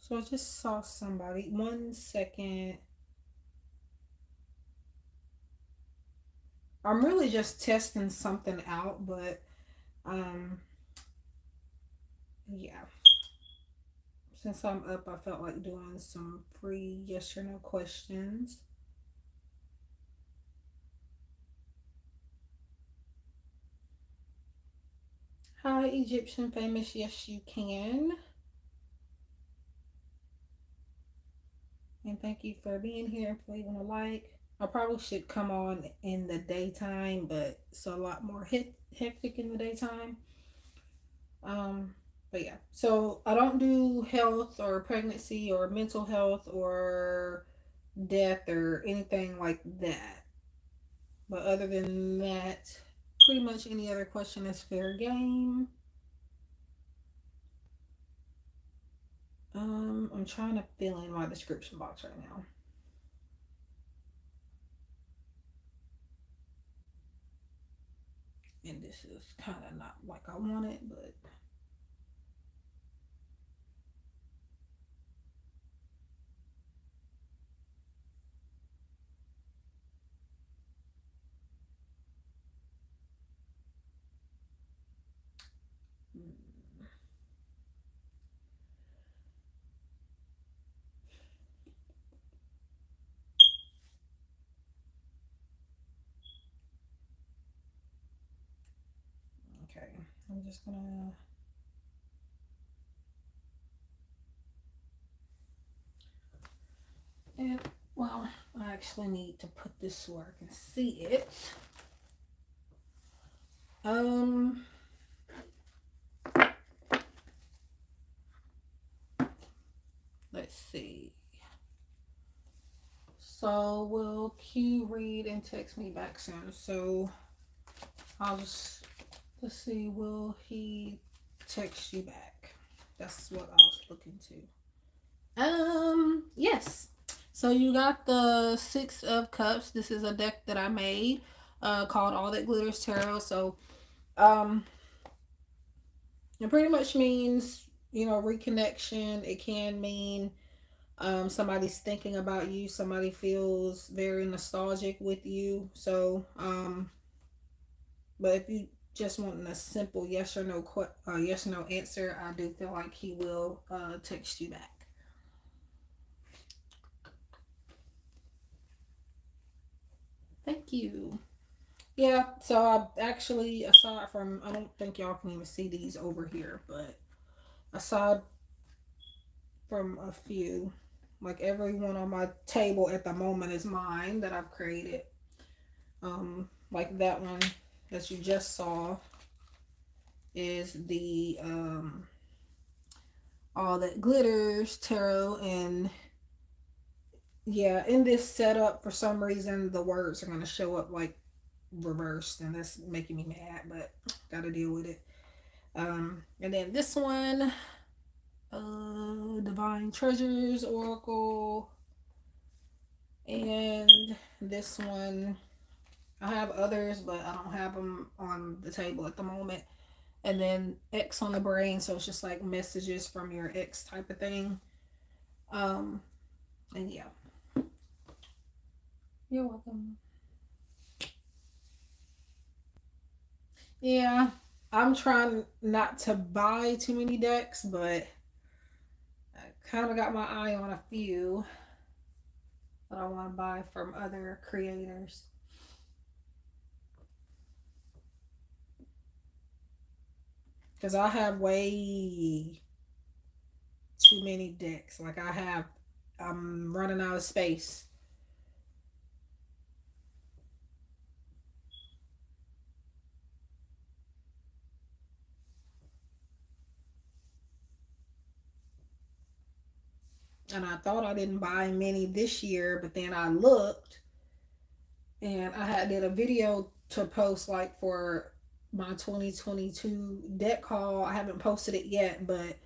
So I just saw somebody. 1 second. I'm really just testing something out, but um yeah. Since I'm up, I felt like doing some free yes or no questions. Hi, Egyptian famous. Yes, you can. And thank you for being here and for leaving a like. I probably should come on in the daytime, but it's a lot more hectic in the daytime. Um, but yeah, so I don't do health or pregnancy or mental health or death or anything like that. But other than that, pretty much any other question is fair game. I'm trying to fill in my description box right now. And this is kind of not like I want it, but okay. I'm just gonna. And well, I actually need to put this so I can see it. Um, let's see. So will Q read and text me back soon? So I'll just let's see. Will he text you back? That's what I was looking to. Yes. So you got the Six of Cups. This is a deck that I made, called All That Glitters Tarot. So, um, it pretty much means, reconnection. It can mean somebody's thinking about you. Somebody feels very nostalgic with you. So, but if you just want a simple yes or no answer, I do feel like he will text you back. Thank you. Yeah, so I actually, aside from, I don't think y'all can even see these over here, but aside from a few, like everyone on my table at the moment is mine that I've created. Like that one that you just saw is the All That Glitters Tarot. And yeah, in this setup, for some reason, the words are going to show up like reversed, and that's making me mad, but gotta deal with it. And then this one, Divine Treasures Oracle, and this one, I have others, but I don't have them on the table at the moment. And then X on the brain, so it's just like messages from your ex type of thing. Um, and yeah, you're welcome. Yeah, I'm trying not to buy too many decks, but I kind of got my eye on a few that I want to buy from other creators. Because I have way too many decks. I'm running out of space. And I thought I didn't buy many this year, but then I looked and I had did a video to post like for my 2022 deck haul. I haven't posted it yet, but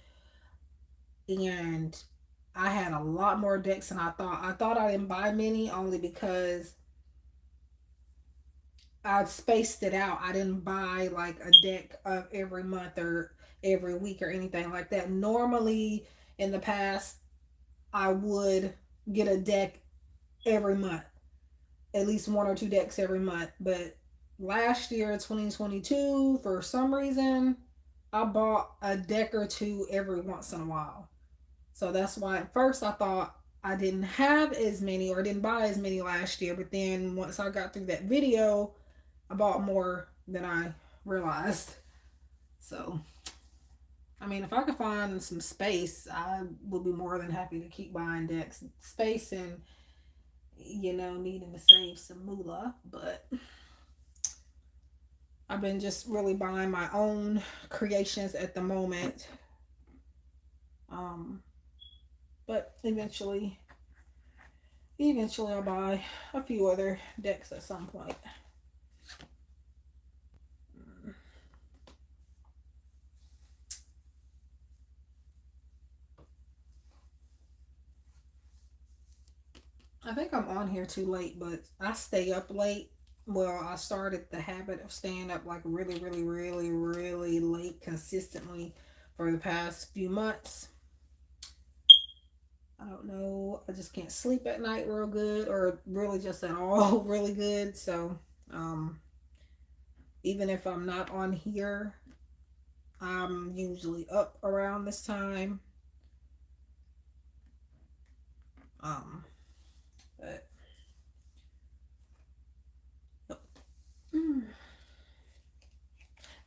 and I had a lot more decks than I thought. I thought I didn't buy many only because I spaced it out. I didn't buy like a deck of every month or every week or anything like that. Normally in the past I would get a deck every month, at least one or two decks every month. But last year, 2022, for some reason, I bought a deck or two every once in a while. So that's why at first I thought I didn't have as many or didn't buy as many last year. But then once I got through that video, I bought more than I realized. So, I mean, if I could find some space, I would be more than happy to keep buying decks. Space and, needing to save some moolah. But I've been just really buying my own creations at the moment. Um, but eventually I'll buy a few other decks at some point. I think I'm on here too late, but I stay up late. Well, I started the habit of staying up like really, really, really, really late consistently for the past few months. I don't know. I just can't sleep at night real good or really just at all really good. So, um, even if I'm not on here, I'm usually up around this time. Um, but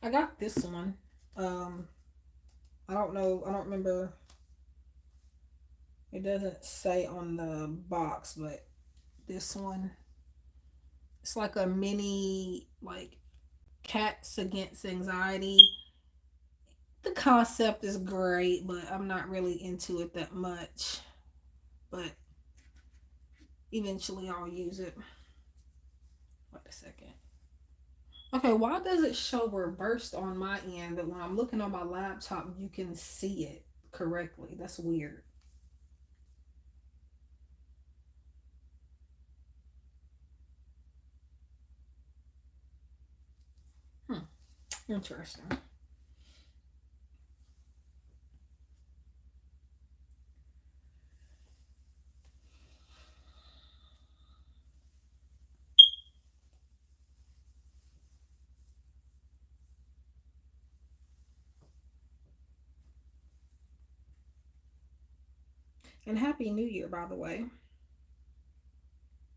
I got this one. Um, I don't know. I don't remember. It doesn't say on the box, but this one, it's like a mini, like, cats against anxiety. The concept is great, but I'm not really into it that much. But eventually I'll use it. Wait a second. Okay, why does it show reversed on my end, but when I'm looking on my laptop, you can see it correctly? That's weird. Hmm. Interesting. And Happy New Year, by the way.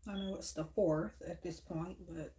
I know it's the 4th at this point, but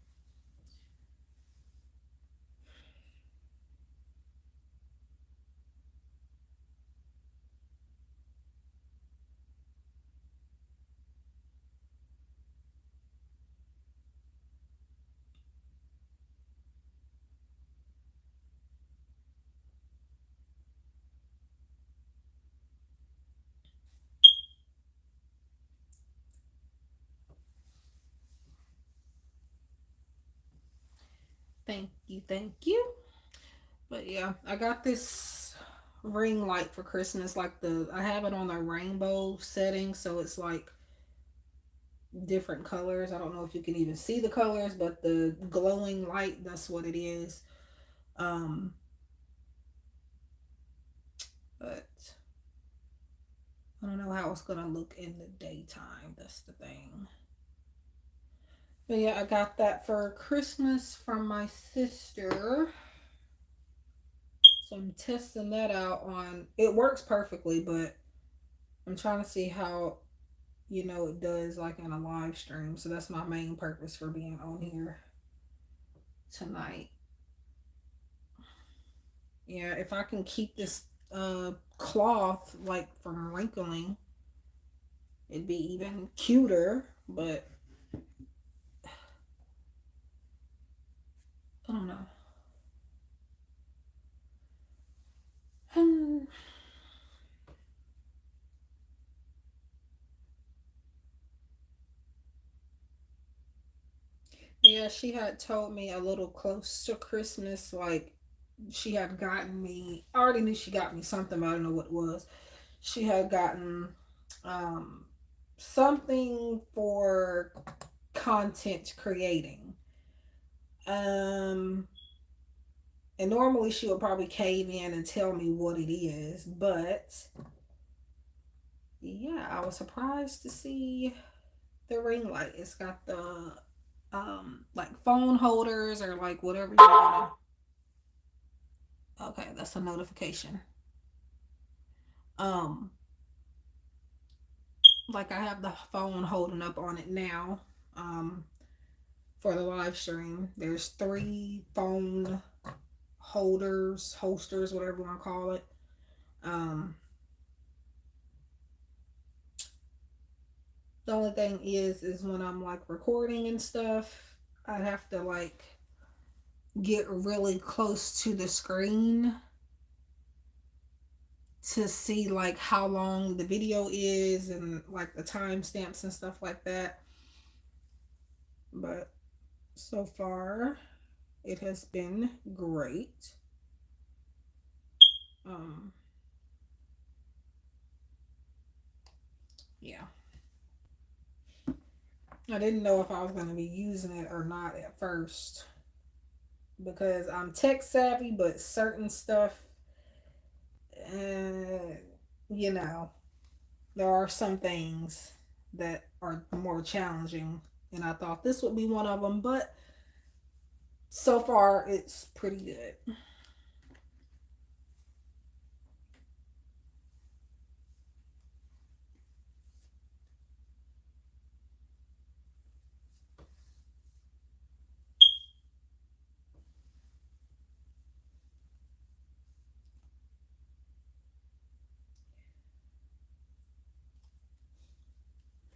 thank you, thank you. But yeah, I got this ring light for Christmas. Like I have it on the rainbow setting, so it's like different colors. I don't know if you can even see the colors, but the glowing light, that's what it is. Um, but I don't know how it's gonna look in the daytime. That's the thing. But yeah, I got that for Christmas from my sister. So I'm testing that out on. It works perfectly, but I'm trying to see how it does like in a live stream. So that's my main purpose for being on here tonight. Yeah, if I can keep this cloth like from wrinkling, it'd be even cuter. But I don't know. Yeah, she had told me a little close to Christmas, like she had gotten me. I already knew she got me something, but I don't know what it was. She had gotten um, something for content creating. Um, and normally she would probably cave in and tell me what it is, but yeah, I was surprised to see the ring light. It's got the like phone holders or like whatever you want to. Okay, that's a notification. Um, like I have the phone holding up on it now. Um, for the live stream, there's three phone holders, holsters, whatever you want to call it. Um, the only thing is when I'm like recording and stuff, I have to like get really close to the screen to see like how long the video is and like the timestamps and stuff like that. But so far, it has been great. Um, yeah, I didn't know if I was going to be using it or not at first because I'm tech savvy, but certain stuff, uh, you know, there are some things that are more challenging, and I thought this would be one of them, but so far it's pretty good.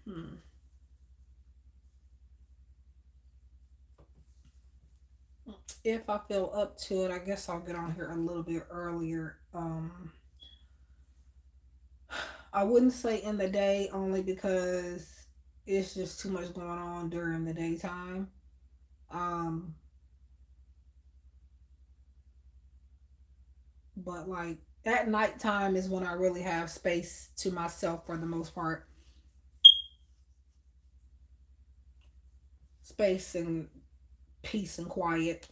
Hmm. If I feel up to it, I guess I'll get on here a little bit earlier. I wouldn't say in the day only because it's just too much going on during the daytime. Um, but like at nighttime is when I really have space to myself for the most part. Space and peace and quiet.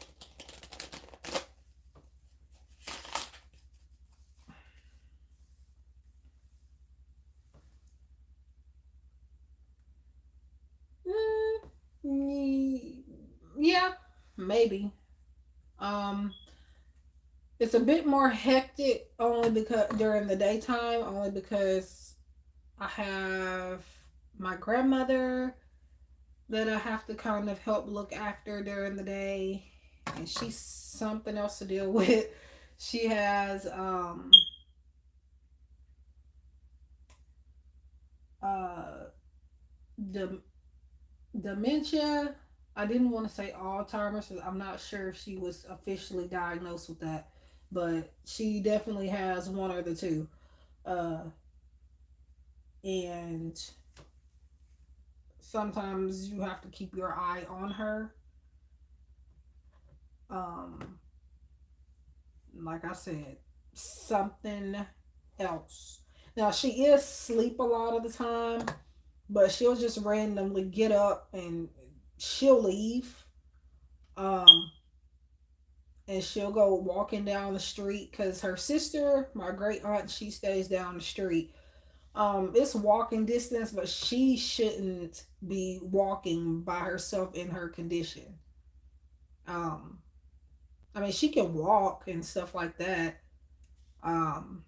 Mm, yeah, maybe. Um, it's a bit more hectic only because during the daytime, only because I have my grandmother that I have to kind of help look after during the day, and she's something else to deal with. She has uh the dementia. I didn't want to say Alzheimer's, so I'm not sure if she was officially diagnosed with that, but she definitely has one or the two. Uh, and sometimes you have to keep your eye on her. Um, like I said, something else. Now she is asleep a lot of the time, but she'll just randomly get up and she'll leave. Um, and she'll go walking down the street because her sister, my great aunt, she stays down the street. It's walking distance, but she shouldn't be walking by herself in her condition. Um, I mean, she can walk and stuff like that. Um,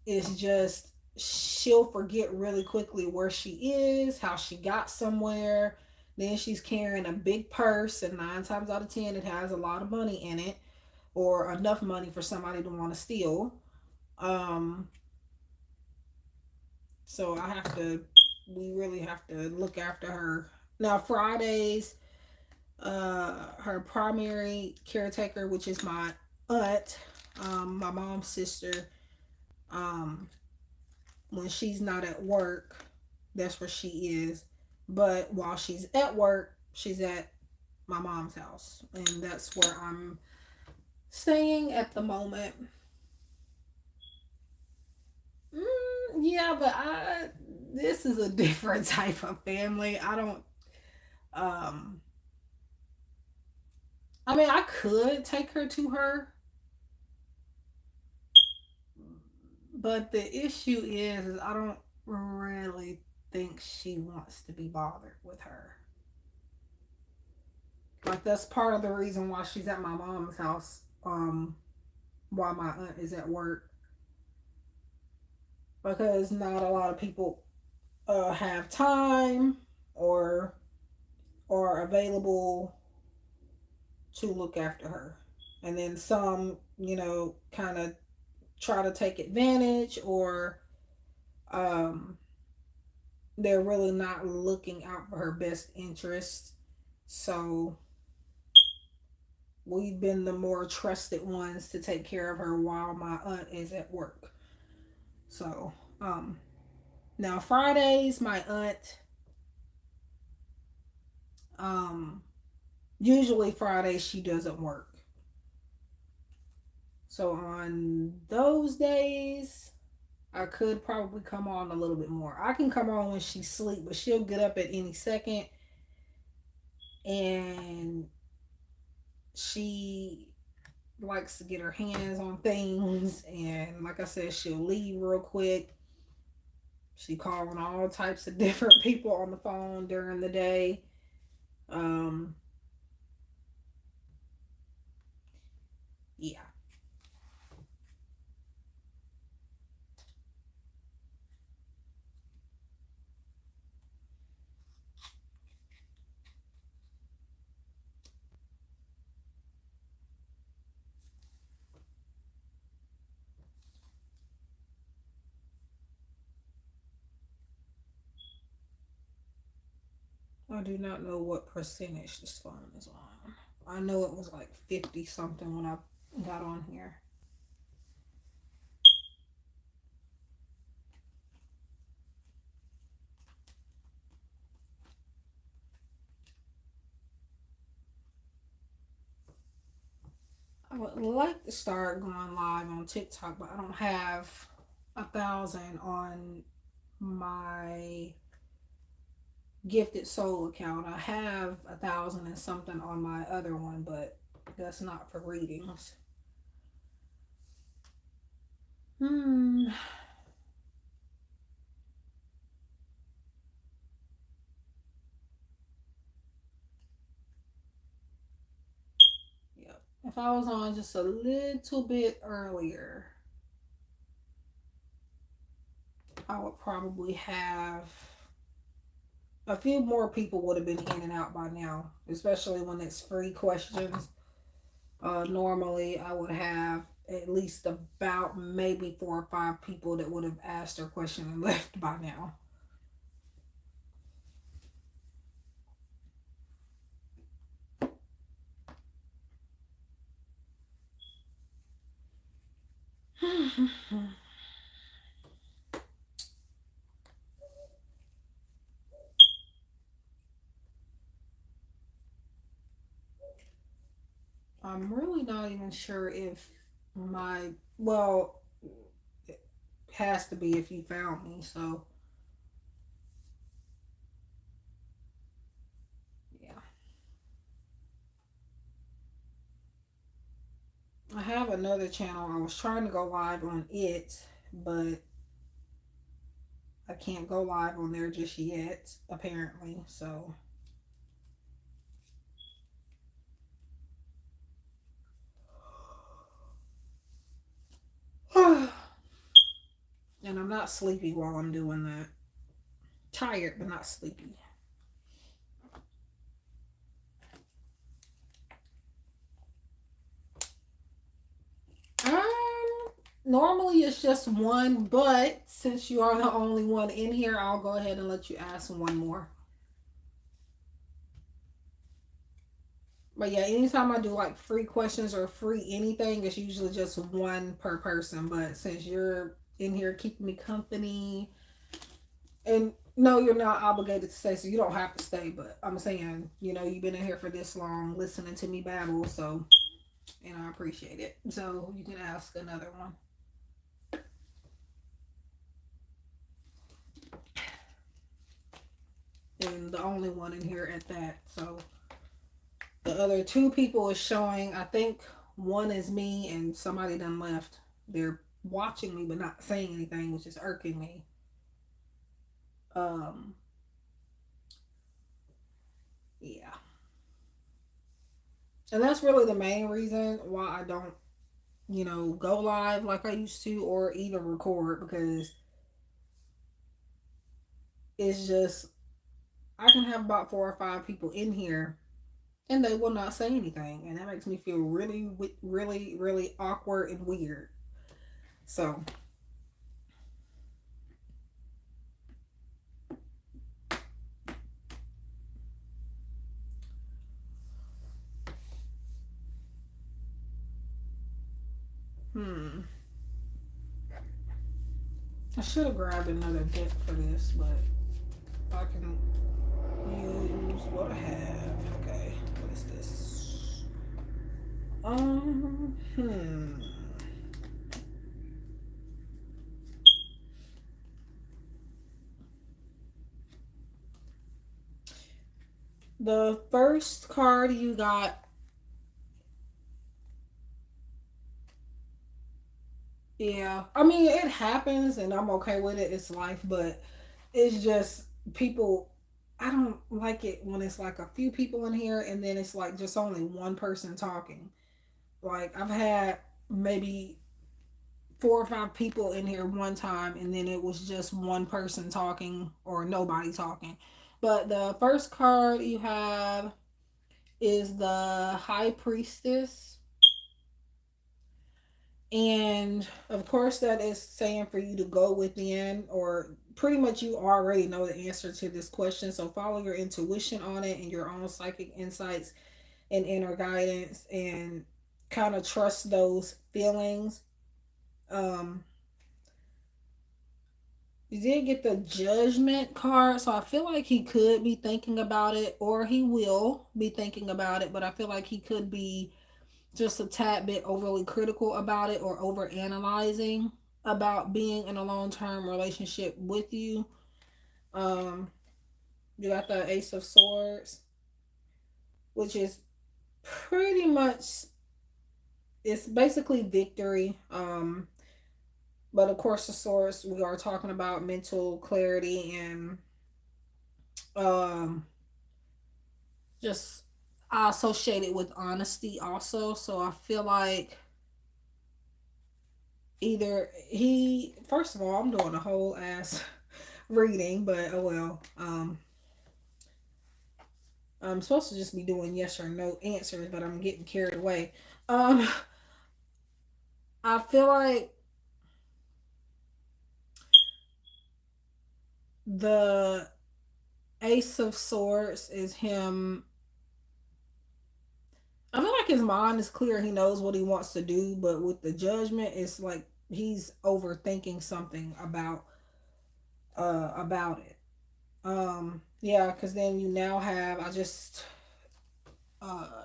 it's just she'll forget really quickly where she is, how she got somewhere. Then she's carrying a big purse, and nine times out of ten, it has a lot of money in it, or enough money for somebody to want to steal. Um, so I have to, we really have to look after her. Now, Fridays, her primary caretaker, which is my aunt, my mom's sister, um, when she's not at work, that's where she is. But while she's at work, she's at my mom's house, and that's where I'm staying at the moment. Yeah, but I this is a different type of family. I don't um I mean I could take her to her, But the issue is I don't really think she wants to be bothered with her. Like that's part of the reason why she's at my mom's house. While my aunt is at work, because not a lot of people have time or are available to look after her. And then some, kind of try to take advantage, or um, they're really not looking out for her best interest. So we've been the more trusted ones to take care of her while my aunt is at work. So, now Fridays, my aunt, um, usually Fridays she doesn't work. So on those days, I could probably come on a little bit more. I can come on when she's asleep, but she'll get up at any second, and she likes to get her hands on things, and like I said, she'll leave real quick. She calling all types of different people on the phone during the day. Um, yeah. I do not know what percentage this phone is on. I know it was like 50 something when I got on here. I would like to start going live on TikTok, but I don't have 1,000 on my Gifted Soul account. I have 1,000 and something on my other one, but that's not for readings. Hmm. Yep. If I was on just a little bit earlier, I would probably have a few more people would have been in and out by now, especially when it's free questions. Normally, I would have at least about maybe 4 or 5 people that would have asked their question and left by now. I'm really not even sure if my, well, it has to be if you found me. So, yeah. I have another channel. I was trying to go live on it, but I can't go live on there just yet, apparently. So, and I'm not sleepy while I'm doing that. Tired, but not sleepy. Normally it's just one, but since you are the only one in here, I'll go ahead and let you ask one more. But yeah, anytime I do like free questions or free anything, it's usually just one per person. But since you're in here keeping me company, and no, you're not obligated to stay, so you don't have to stay. But I'm saying, you've been in here for this long listening to me babble, so, I appreciate it. So you can ask another one. And the only one in here at that. So the other 2 people is showing, I think one is me and somebody done left. They're watching me but not saying anything, which is irking me. Um, yeah. And that's really the main reason why I don't, go live like I used to or even record, because it's just I can have about 4 or 5 people in here and they will not say anything, and that makes me feel really, really, really awkward and weird. So, hmm, I should have grabbed another deck for this, but I can use what I have. Okay, what is this? Um, hmm. The first card you got, yeah. I mean, it happens and I'm okay with it. It's life, but it's just people. I don't like it when it's like a few people in here and then it's like just only one person talking. Like, I've had maybe 4 or 5 people in here one time and then it was just one person talking or nobody talking. But the first card you have is the High Priestess. And of course, that is saying for you to go within, or pretty much you already know the answer to this question. So follow your intuition on it and your own psychic insights and inner guidance, and kind of trust those feelings. Um, you did get the Judgment card, so I feel like he could be thinking about it, or he will be thinking about it, but I feel like he could be just a tad bit overly critical about it or over analyzing about being in a long-term relationship with you. um you got the Ace of Swords, which is pretty much, it's basically victory. But of course the swords, we are talking about mental clarity and um just I associate it with honesty also. So I feel like either he, first of all, I'm doing a whole ass reading, but oh well. I'm supposed to just be doing yes or no answers, but I'm getting carried away. Um, I feel like the Ace of Swords is him. I feel like his mind is clear. He knows what he wants to do, but with the Judgment, it's like he's overthinking something about it. Yeah, because then you now have,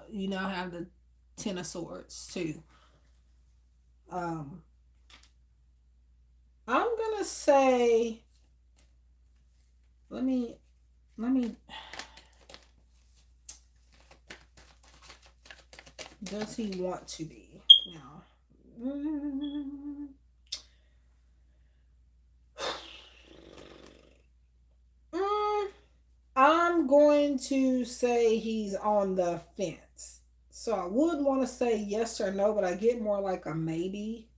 you now have the Ten of Swords too. Um, I'm gonna say, let me let me does he want to be now? Mm, I'm going to say he's on the fence. So I would want to say yes or no, but I get more like a maybe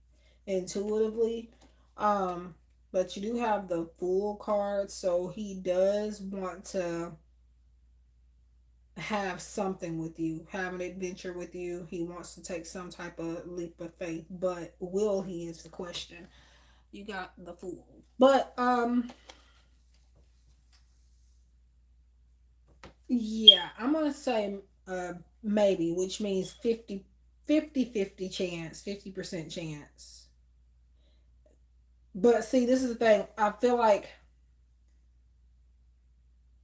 intuitively. Um, but you do have the Fool card, so he does want to have something with you, have an adventure with you. He wants to take some type of leap of faith, but will he is the question. You got the Fool. But yeah, I'm gonna say maybe, which means 50 chance, 50% chance. But see, this is the thing. I feel like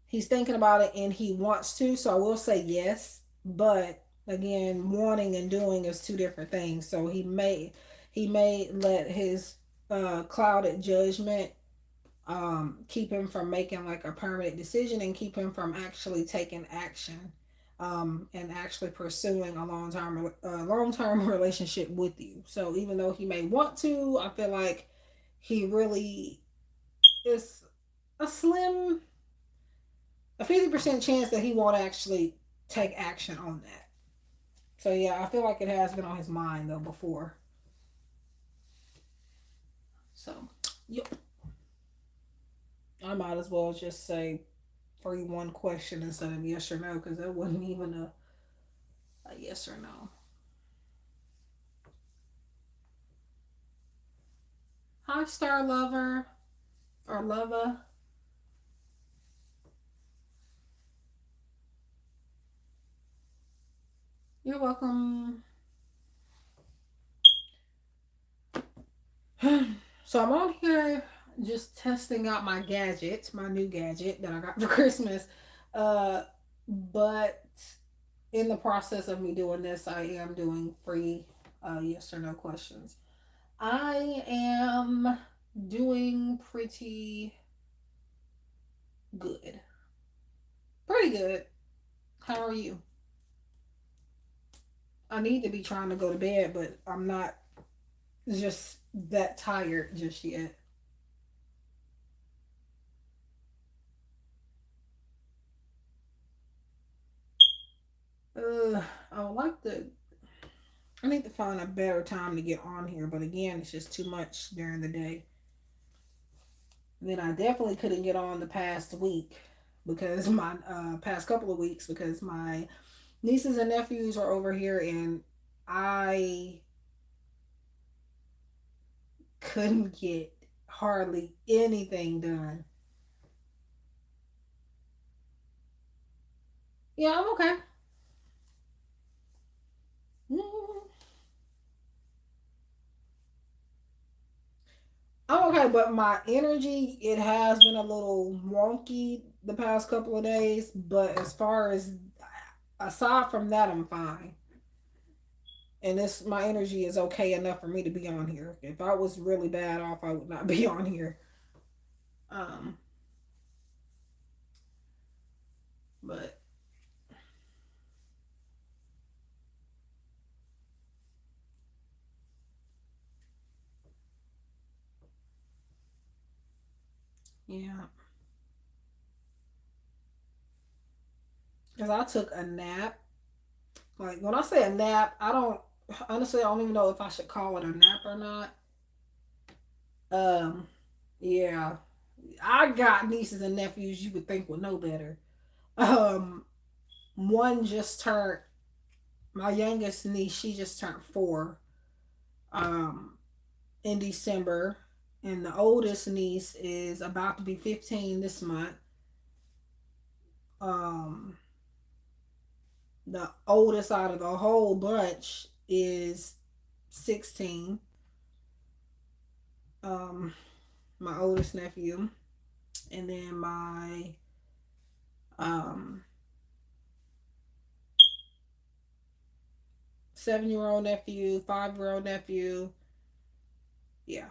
he's thinking about it and he wants to, so I will say yes. But again, wanting and doing is two different things. So he may let his clouded judgment keep him from making like a permanent decision and keep him from actually taking action. and actually pursuing a long term relationship with you. So even though he may want to, I feel like he really is a slim, a 50% chance that he won't actually take action on that. So yeah, I feel like it has been on his mind though before. So yep, I might as well just say 1 question instead of yes or no because that wasn't even a yes or no. Hi, Star Lover or Lover. You're welcome. So I'm on here just testing out my gadget, my new gadget that I got for Christmas. But in the process of me doing this, I am doing free yes or no questions. I am doing good. Pretty good. How are you? I need to be trying to go to bed, but I'm not just that tired just yet. I would like to. I need to find a better time to get on here, but again, it's just too much during the day. Then I definitely couldn't get on the past week because my past couple of weeks because my nieces and nephews are over here and I couldn't get hardly anything done. Yeah, I'm okay. Mm, I'm okay, but my energy it has been a little wonky the past couple of days. But as far as aside from that, I'm fine. And this my energy is okay enough for me to be on here. If I was really bad off, I would not be on here. Um, but yeah, because I took a nap. Like when I say a nap, I don't honestly I don't even know if I should call it a nap or not. Um, yeah, I got nieces and nephews you would think would know better. Um, one just turned my youngest niece. She just turned 4. Um, in December, and the oldest niece is about to be 15 this month. Um, the oldest out of the whole bunch is 16. Um, my oldest nephew, and then my um 7-year-old nephew, 5-year-old nephew. Yeah.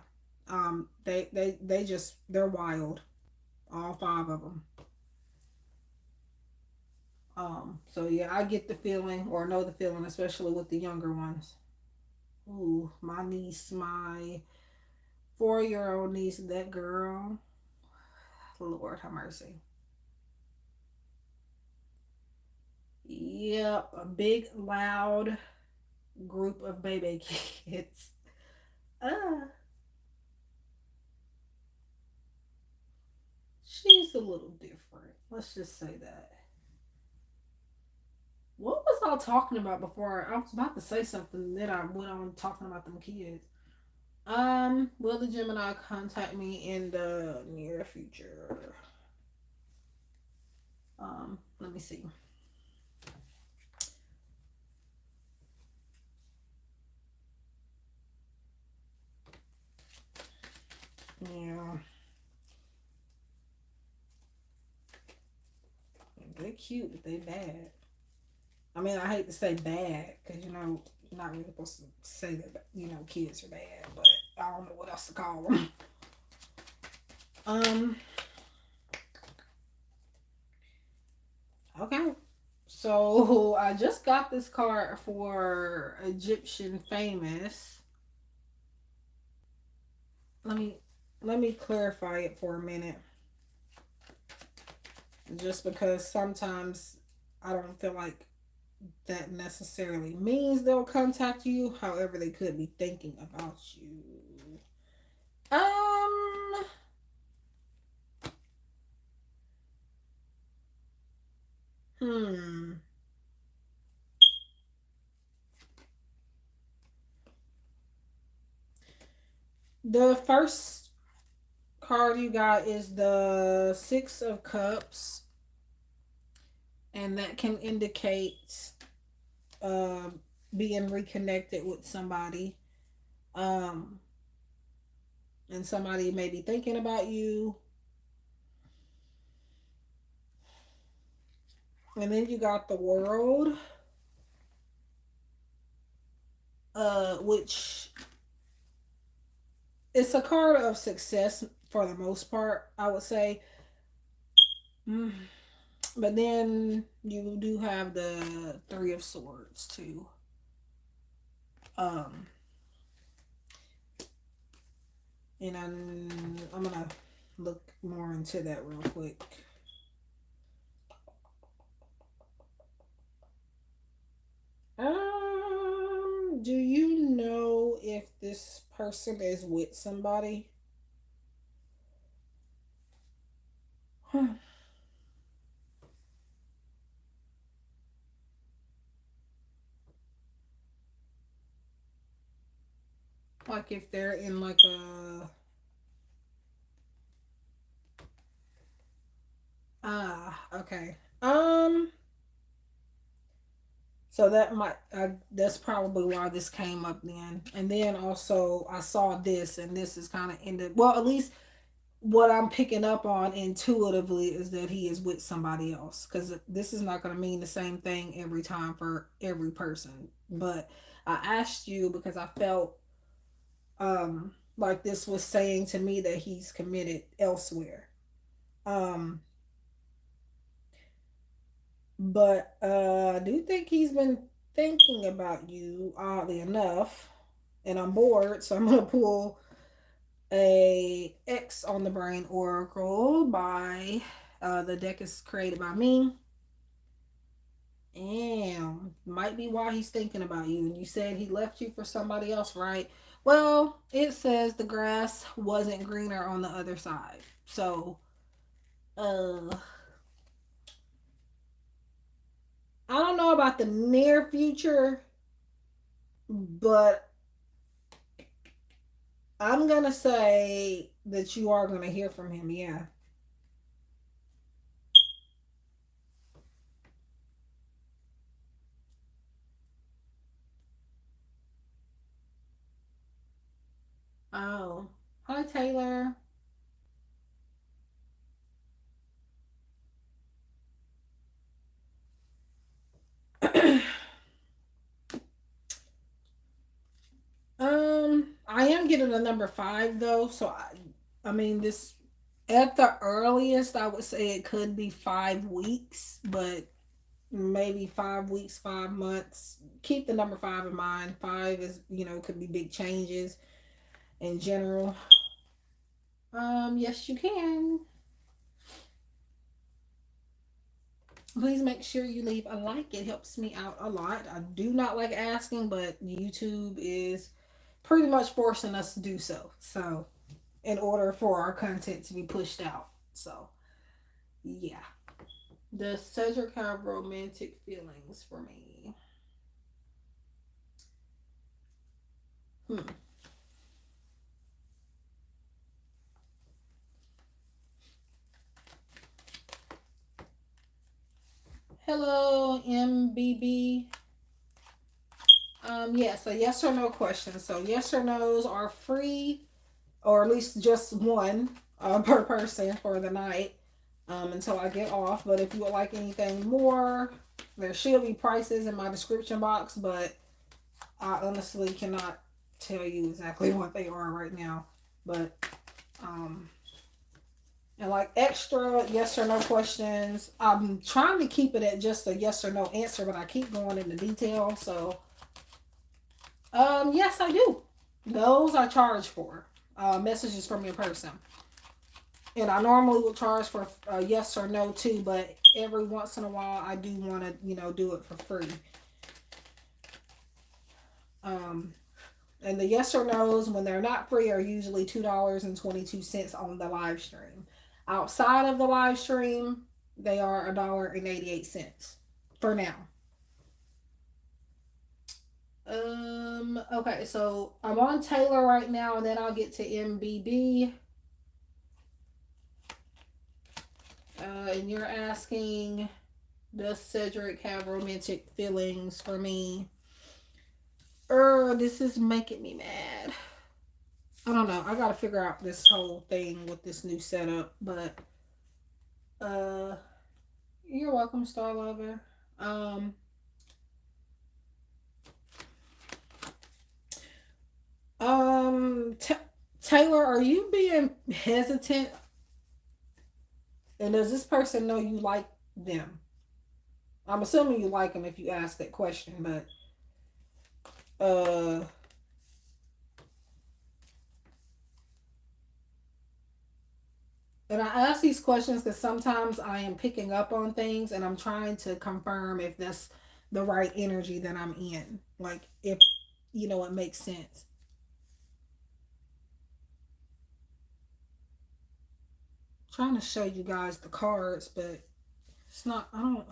They just they're wild, all 5 of them. So yeah, I get the feeling or know the feeling, especially with the younger ones. Ooh, my niece, my 4-year-old niece, that girl. Lord have mercy. Yep, a big loud group of baby kids. Uh, she's a little different. Let's just say that. What was I talking about before? I was about to say something, then I went on talking about them kids. Will the Gemini contact me in the near future? Let me see. Yeah, they're cute, but they bad. I mean, I hate to say bad because you're not really supposed to say that kids are bad, but I don't know what else to call them. Um. Okay. So I just got this card for Egyptian famous. Let me clarify it for a minute. Just because sometimes I don't feel like that necessarily means they'll contact you. However, they could be thinking about you. Um, hmm. The first card you got is the Six of Cups, and that can indicate uh, being reconnected with somebody. Um, and somebody may be thinking about you. And then you got the World, which it's a card of success for the most part, I would say. Mm. But then you do have the Three of Swords too. Um, and I'm gonna look more into that real quick. Do you know if this person is with somebody? Like if they're in like a okay. So that might that's probably why this came up then. And then also I saw this, and this is kind of ended. Well, at least what I'm picking up on intuitively is that he is with somebody else, because this is not going to mean the same thing every time for every person. But I asked you because I felt like this was saying to me that he's committed elsewhere. Um, but I do think he's been thinking about you, oddly enough, and I'm bored, so I'm gonna pull a X on the Brain Oracle by the deck is created by me. And might be why he's thinking about you. And you said he left you for somebody else, right? Well, it says the grass wasn't greener on the other side. So, uh, I don't know about the near future, but I'm gonna say that you are gonna hear from him. Yeah. Oh, hi Taylor. I am getting a number five though, so I mean this at the earliest I would say it could be 5 weeks, but maybe 5 weeks, 5 months. Keep the number five in mind. Five is, could be big changes in general. Yes, you can. Please make sure you leave a like. It helps me out a lot. I do not like asking, but YouTube is pretty much forcing us to do so. So, in order for our content to be pushed out. So, yeah. Does Cedric have romantic feelings for me? Hmm. Hello, MBB. Yes, a yes or no question. So yes or no's are free, or at least just one per person for the night until I get off. But if you would like anything more, there should be prices in my description box, but I honestly cannot tell you exactly what they are right now. But um, And like extra yes or no questions. I'm trying to keep it at just a yes or no answer, but I keep going into detail. So, yes, I do. Those I charge for. Messages from your person. And I normally would charge for yes or no too, but every once in a while I do want to, do it for free. Um, and the yes or no's when they're not free are usually $2.22 on the live stream. Outside of the live stream, they are $1.88 for now. Okay, so I'm on Taylor right now, and then I'll get to MBB. And you're asking, does Cedric have romantic feelings for me? This is making me mad. I don't know. I gotta figure out this whole thing with this new setup, but uh, you're welcome, Star Lover. T- Taylor, are you being hesitant? And does this person know you like them? I'm assuming you like them if you ask that question, but uh, and I ask these questions because sometimes I am picking up on things and I'm trying to confirm if that's the right energy that I'm in. Like if it makes sense. I'm trying to show you guys the cards, but it's not. I don't.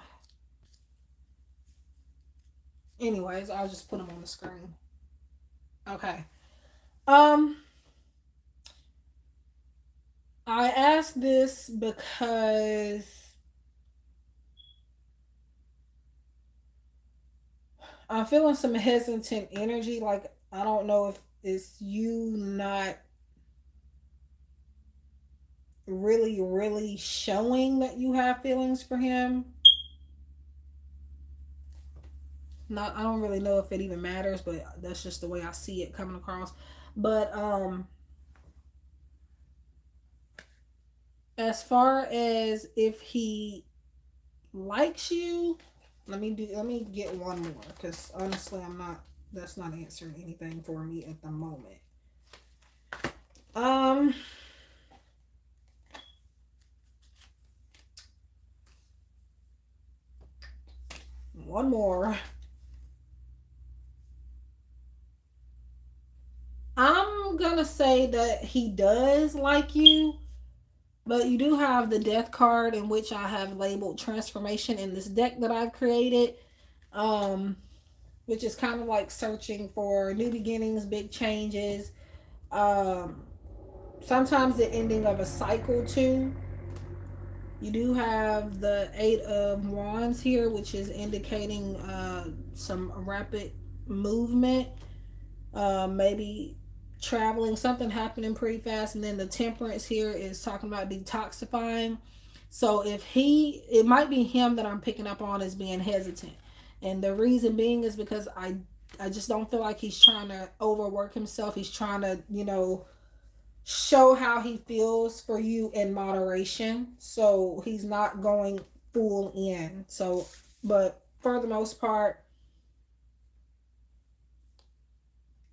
Anyways, I'll just put them on the screen. Okay. Um, I asked this because I'm feeling some hesitant energy. Like, I don't know if it's you not really, really showing that you have feelings for him. Not, I don't really know if it even matters, but that's just the way I see it coming across. But as far as if he likes you, let me get one more because honestly, I'm not. That's not answering anything for me at the moment. Um, one more. I'm gonna say that he does like you, but you do have the death card in which I have labeled transformation in this deck that I've created. Um, which is kind of like searching for new beginnings, big changes. Um, sometimes the ending of a cycle too. You do have the Eight of Wands here, which is indicating some rapid movement. Maybe traveling, something happening pretty fast. And then the Temperance here is talking about detoxifying. So it might be him that I'm picking up on as being hesitant. And the reason being is because I just don't feel like he's trying to overwork himself. He's trying to, show how he feels for you in moderation. So he's not going full in. So, but for the most part,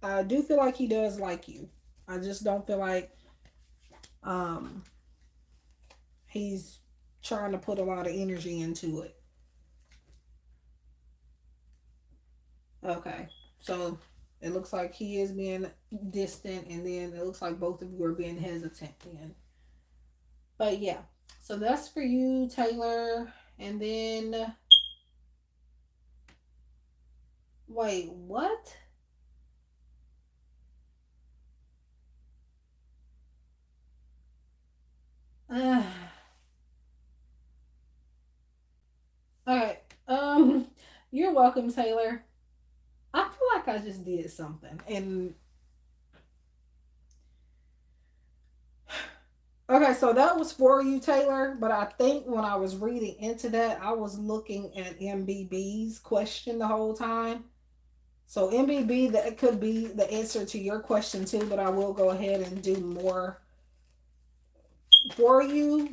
I do feel like he does like you. I just don't feel like um he's trying to put a lot of energy into it. Okay. So it looks like he is being distant and then it looks like both of you are being hesitant then. But yeah. So that's for you, Taylor. And then wait, what? Uh, all right. You're welcome, Taylor. I feel like I just did something. And okay, so that was for you, Taylor. But I think when I was reading into that, I was looking at MBB's question the whole time. So MBB, that could be the answer to your question too. But I will go ahead and do more for you,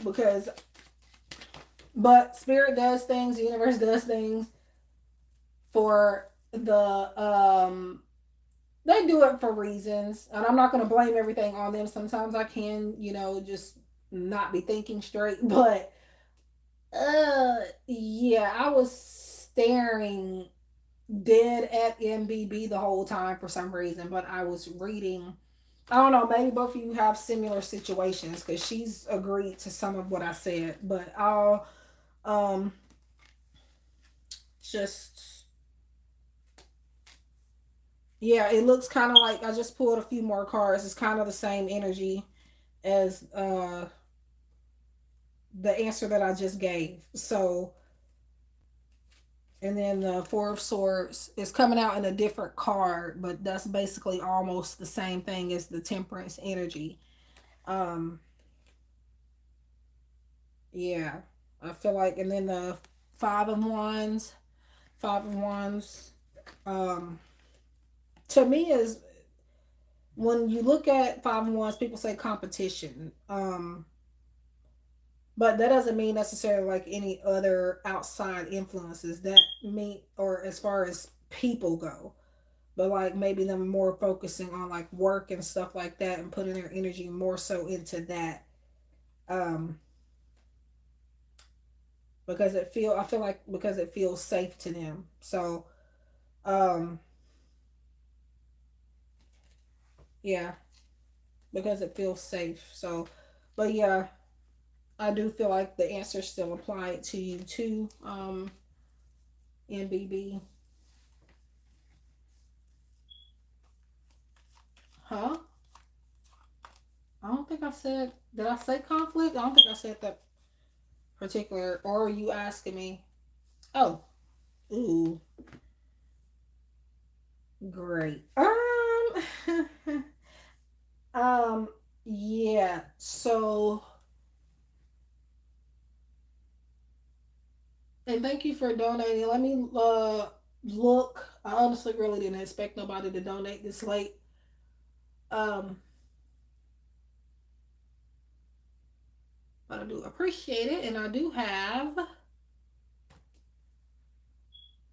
but spirit does things, the universe does things for they do it for reasons, and I'm not going to blame everything on them. Sometimes I can, just not be thinking straight, but yeah, I was staring dead at MBB the whole time for some reason, but I was reading. I don't know, maybe both of you have similar situations because she's agreed to some of what I said, but I'll um just yeah, it looks kind of like I just pulled a few more cards. It's kind of the same energy as the answer that I just gave. So, and then the Four of Swords is coming out in a different card, but that's basically almost the same thing as the Temperance energy. Um, yeah, I feel like, and then the Five of Wands, Five of Wands, um, to me is when you look at Five of Wands, people say competition. But that doesn't mean necessarily like any other outside influences that mean, or as far as people go, but like maybe them more focusing on like work and stuff like that and putting their energy more so into that. Um, because I feel like because it feels safe to them. So, um, yeah, because it feels safe. So, but yeah, I do feel like the answer still applied to you too, NBB. Huh? I don't think I said. Did I say conflict? I don't think I said that particular. Or are you asking me? Oh, ooh, great. Um, yeah. So, and thank you for donating. Let me look. I honestly really didn't expect nobody to donate this late. Um, but I do appreciate it, and I do have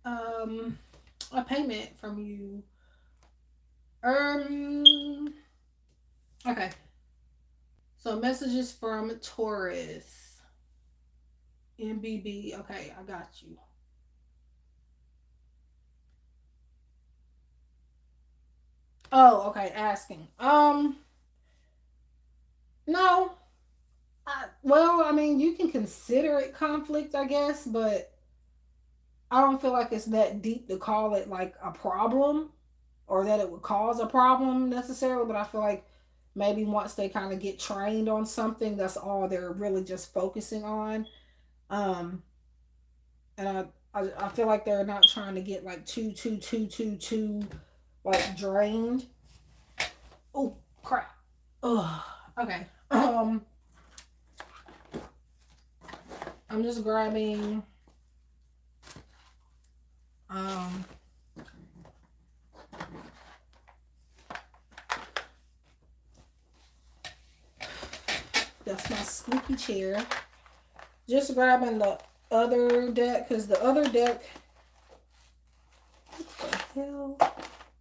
um a payment from you. Um, okay. So messages from Taurus. MBB. Okay, I got you. Oh, okay, asking. No. Well, I mean, you can consider it conflict, I guess, but I don't feel like it's that deep to call it like a problem or that it would cause a problem necessarily, but I feel like maybe once they kind of get trained on something, that's all they're really just focusing on. Um, and I feel like they're not trying to get like too like drained. Oh crap. Oh, okay. I'm just grabbing um that's my squeaky chair. Just grabbing the other deck because the other deck, what the hell?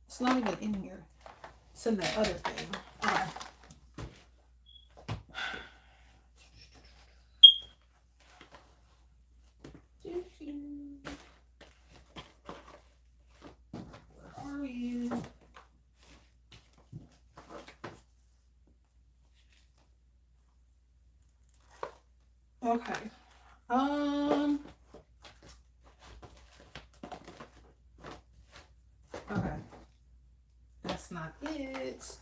It's not even in here. It's in the other thing. Okay. Where are you? Okay. Um. Okay. That's not it.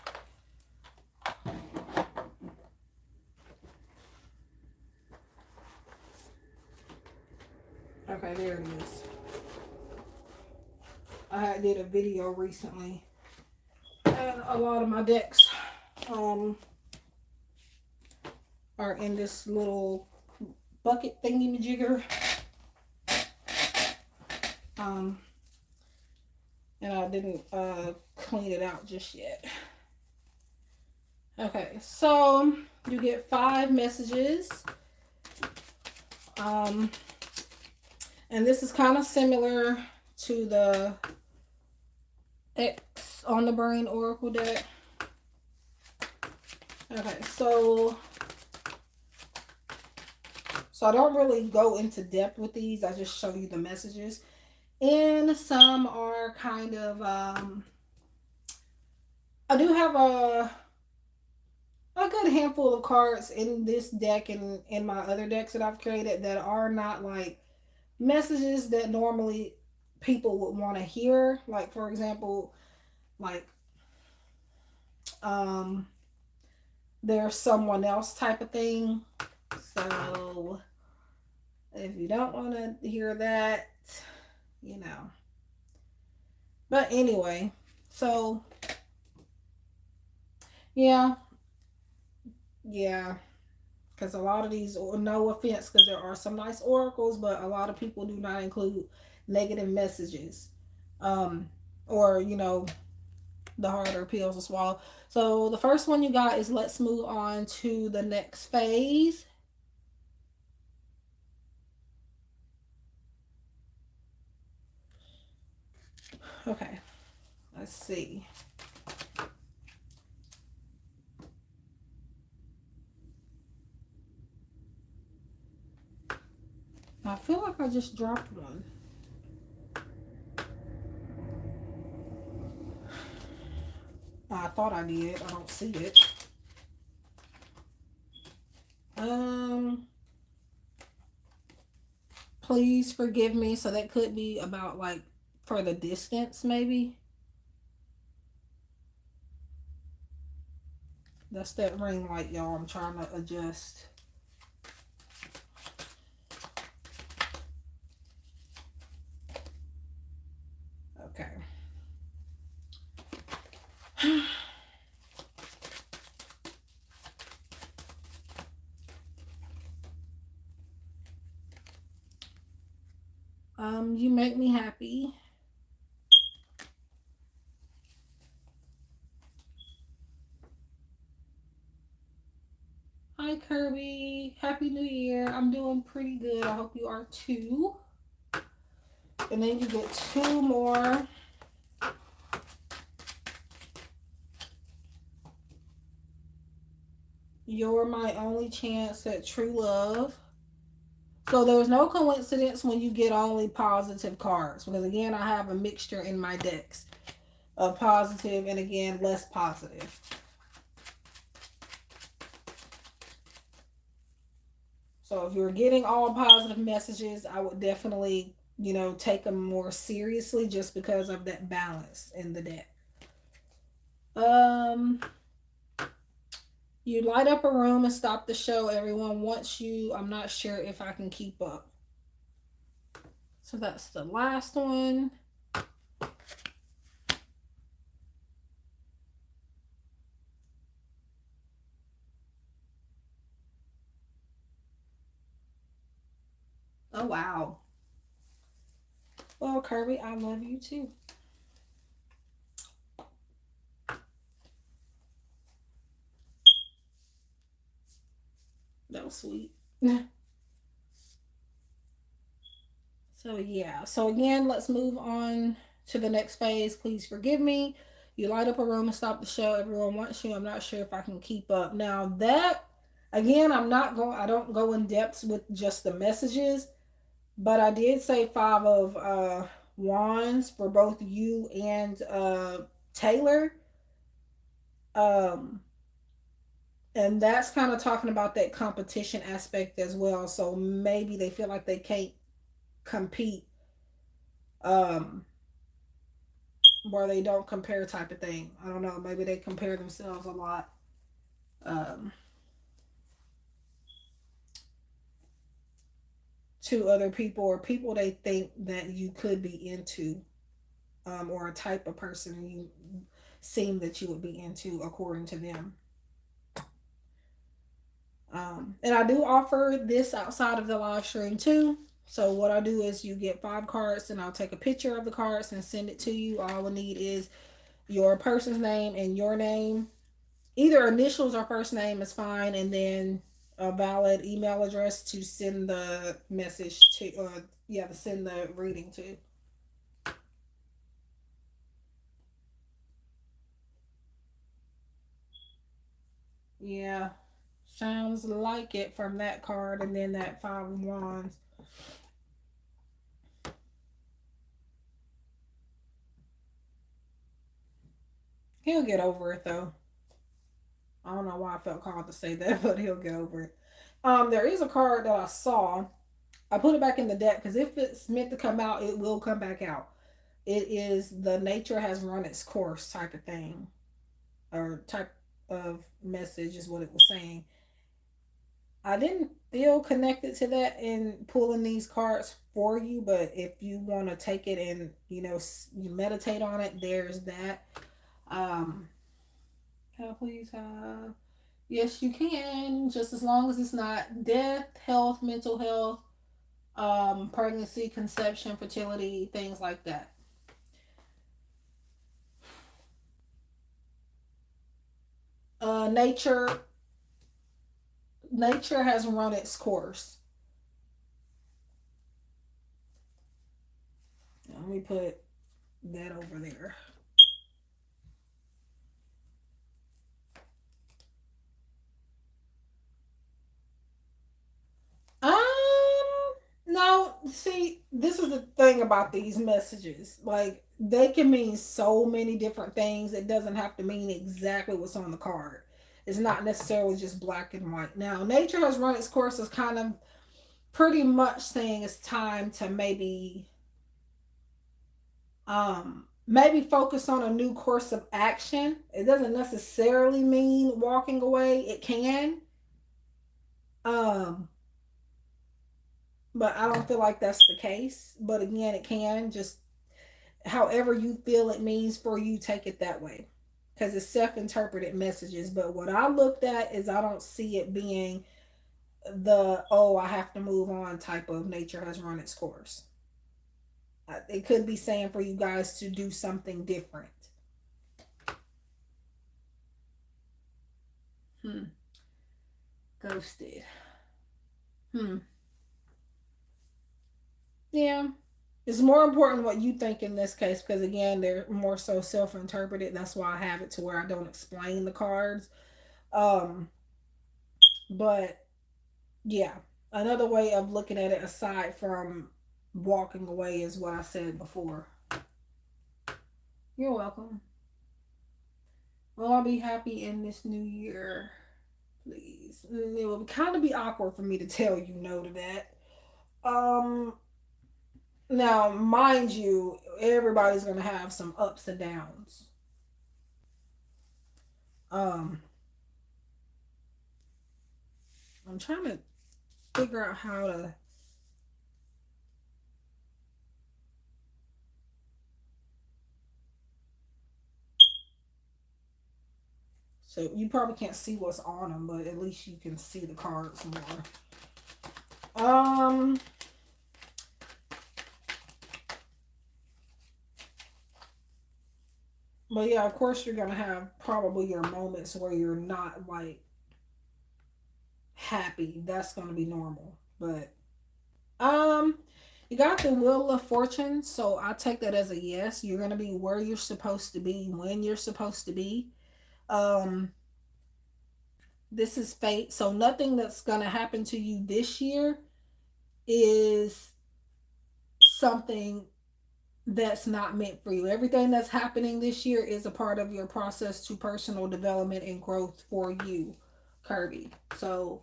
Okay, there it is. I did a video recently, and a lot of my decks um are in this little bucket thingy majigger. Um, and I didn't clean it out just yet. Okay, so you get 5 messages. Um, and this is kind of similar to the X on the Brain Oracle deck. Okay, so I don't really go into depth with these. I just show you the messages. And some are kind of, I do have a good handful of cards in this deck and in my other decks that I've created that are not like messages that normally people would want to hear. Like, for example, like, um, there's someone else type of thing. So if you don't want to hear that, you know. But anyway, so yeah, yeah, because a lot of these, no offense, because there are some nice oracles, but a lot of people do not include negative messages, um, or the harder pills to swallow. So the first one you got is let's move on to the next phase. Okay, let's see. I feel like I just dropped one. I thought I did. I don't see it. Um, please forgive me. So that could be about like for the distance, maybe. That's that ring light, y'all. I'm trying to adjust. Okay. You make me happy. Hi, Kirby. Happy New Year. I'm doing pretty good. I hope you are too. And then you get 2 more. You're my only chance at true love. So there's no coincidence when you get only positive cards. Because again, I have a mixture in my decks of positive and again, less positive. So if you're getting all positive messages, I would definitely, take them more seriously just because of that balance in the deck. You light up a room and stop the show. Everyone wants you. I'm not sure if I can keep up. So that's the last one. Oh, wow. Well, Kirby, I love you too. That was sweet. So, yeah. So, again, let's move on to the next phase. Please forgive me. You light up a room and stop the show. Everyone wants you. I'm not sure if I can keep up. Now, that, again, I don't go in depth with just the messages, but I did say 5 of wands for both you and Taylor. Um, and that's kind of talking about that competition aspect as well. So maybe they feel like they can't compete, um, where they don't compare type of thing. I don't know. Maybe they compare themselves a lot. Um, to other people or people they think that you could be into, or a type of person you seem that you would be into according to them. And I do offer this outside of the live stream too. So what I do is you get 5 cards and I'll take a picture of the cards and send it to you. All I will need is your person's name and your name. Either initials or first name is fine, and then a valid email address to send the message to, or yeah, to send the reading to. Yeah, sounds like it from that card, and then that five of wands. He'll get over it though. I don't know why I felt called to say that, but he'll get over it. There is a card that I saw. I put it back in the deck because if it's meant to come out, it will come back out. It is the nature has run its course type of thing, or type of message is what it was saying. I didn't feel connected to that in pulling these cards for you, but if you want to take it and you meditate on it, there's that. Um, can I please have? Yes, you can, just as long as it's not death, health, mental health, pregnancy, conception, fertility, things like that. Nature, nature has run its course. Let me put that over there. No, see, this is the thing about these messages. Like, they can mean so many different things. It doesn't have to mean exactly what's on the card. It's not necessarily just black and white. Now, nature has run its course is kind of pretty much saying it's time to maybe focus on a new course of action. It doesn't necessarily mean walking away. It can. Um, but I don't feel like that's the case. But again, it can. Just however you feel it means for you, take it that way. Because it's self interpreted messages. But what I looked at is I don't see it being the, oh, I have to move on type of nature has run its course. It could be saying for you guys to do something different. Hmm. Ghosted. Hmm. Yeah. It's more important what you think in this case because again, they're more so self-interpreted. That's why I have it to where I don't explain the cards. Um, but yeah, another way of looking at it aside from walking away is what I said before. You're welcome. Will I be happy in this new year? Please. It would kind of be awkward for me to tell you no to that. Um, Now, mind you, everybody's gonna have some ups and downs. Um, I'm trying to figure out how to. So you probably can't see what's on them, but at least you can see the cards more. Um, but yeah, of course you're gonna have probably your moments where you're not like happy. That's gonna be normal. But um, you got the Wheel of Fortune, so I take that as a yes. You're gonna be where you're supposed to be when you're supposed to be. Um, this is fate. So nothing that's going to happen to you this year is something that's not meant for you. Everything that's happening this year is a part of your process to personal development and growth for you, Kirby. So,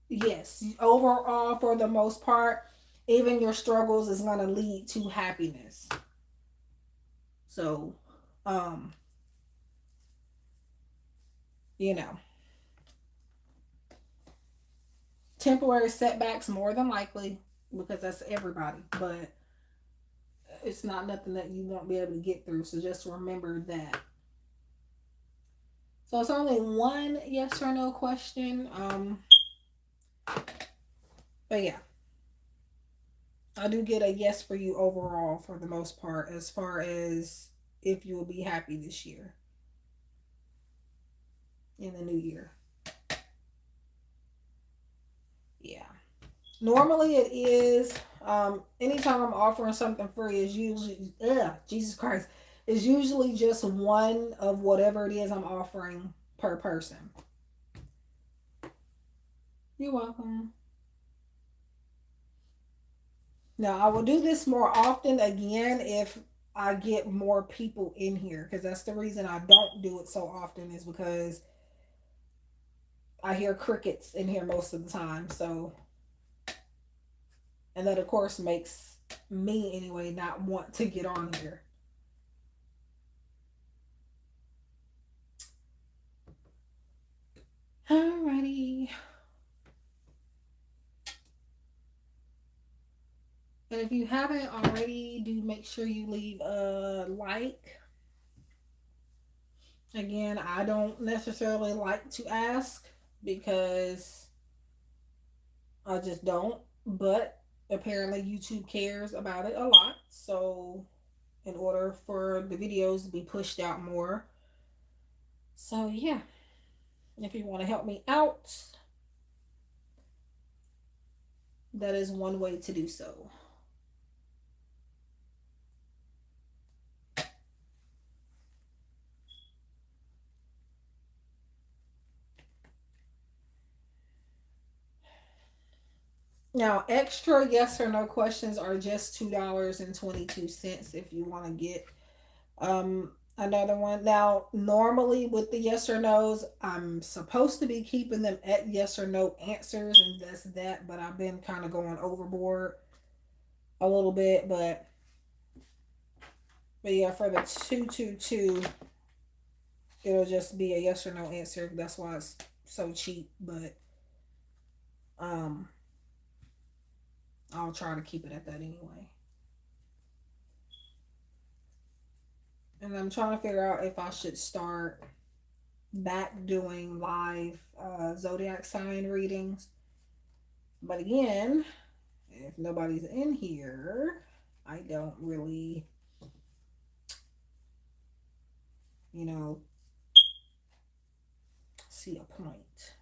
yes, overall, for the most part, even your struggles is going to lead to happiness. So, um, you know, temporary setbacks more than likely because that's everybody, but it's not nothing that you won't be able to get through. So just remember that. So it's only one yes or no question. But yeah, I do get a yes for you overall for the most part, as far as if you will be happy this year. in the new year. Yeah. Normally it is, anytime I'm offering something free is usually, Jesus Christ, is usually just one of whatever it is I'm offering per person. You're welcome. Now, I will do this more often again if I get more people in here, because that's the reason I don't do it so often, is because I hear crickets in here most of the time. So, and that of course makes me anyway not want to get on here. Alrighty. And if you haven't already, do make sure you leave a like. Again, I don't necessarily like to ask because I just don't. But apparently YouTube cares about it a lot. So in order for the videos to be pushed out more. So yeah, if you want to help me out, that is one way to do so. Now, extra yes or no questions are just $2.22 if you want to get another one. Now, normally with the yes or no's, I'm supposed to be keeping them at yes or no answers, and that's that, but I've been kind of going overboard a little bit, but yeah, for the 222, it'll just be a yes or no answer. That's why it's so cheap, but um I'll try to keep it at that anyway. And I'm trying to figure out if I should start back doing live zodiac sign readings. But again, if nobody's in here, I don't really, see a point.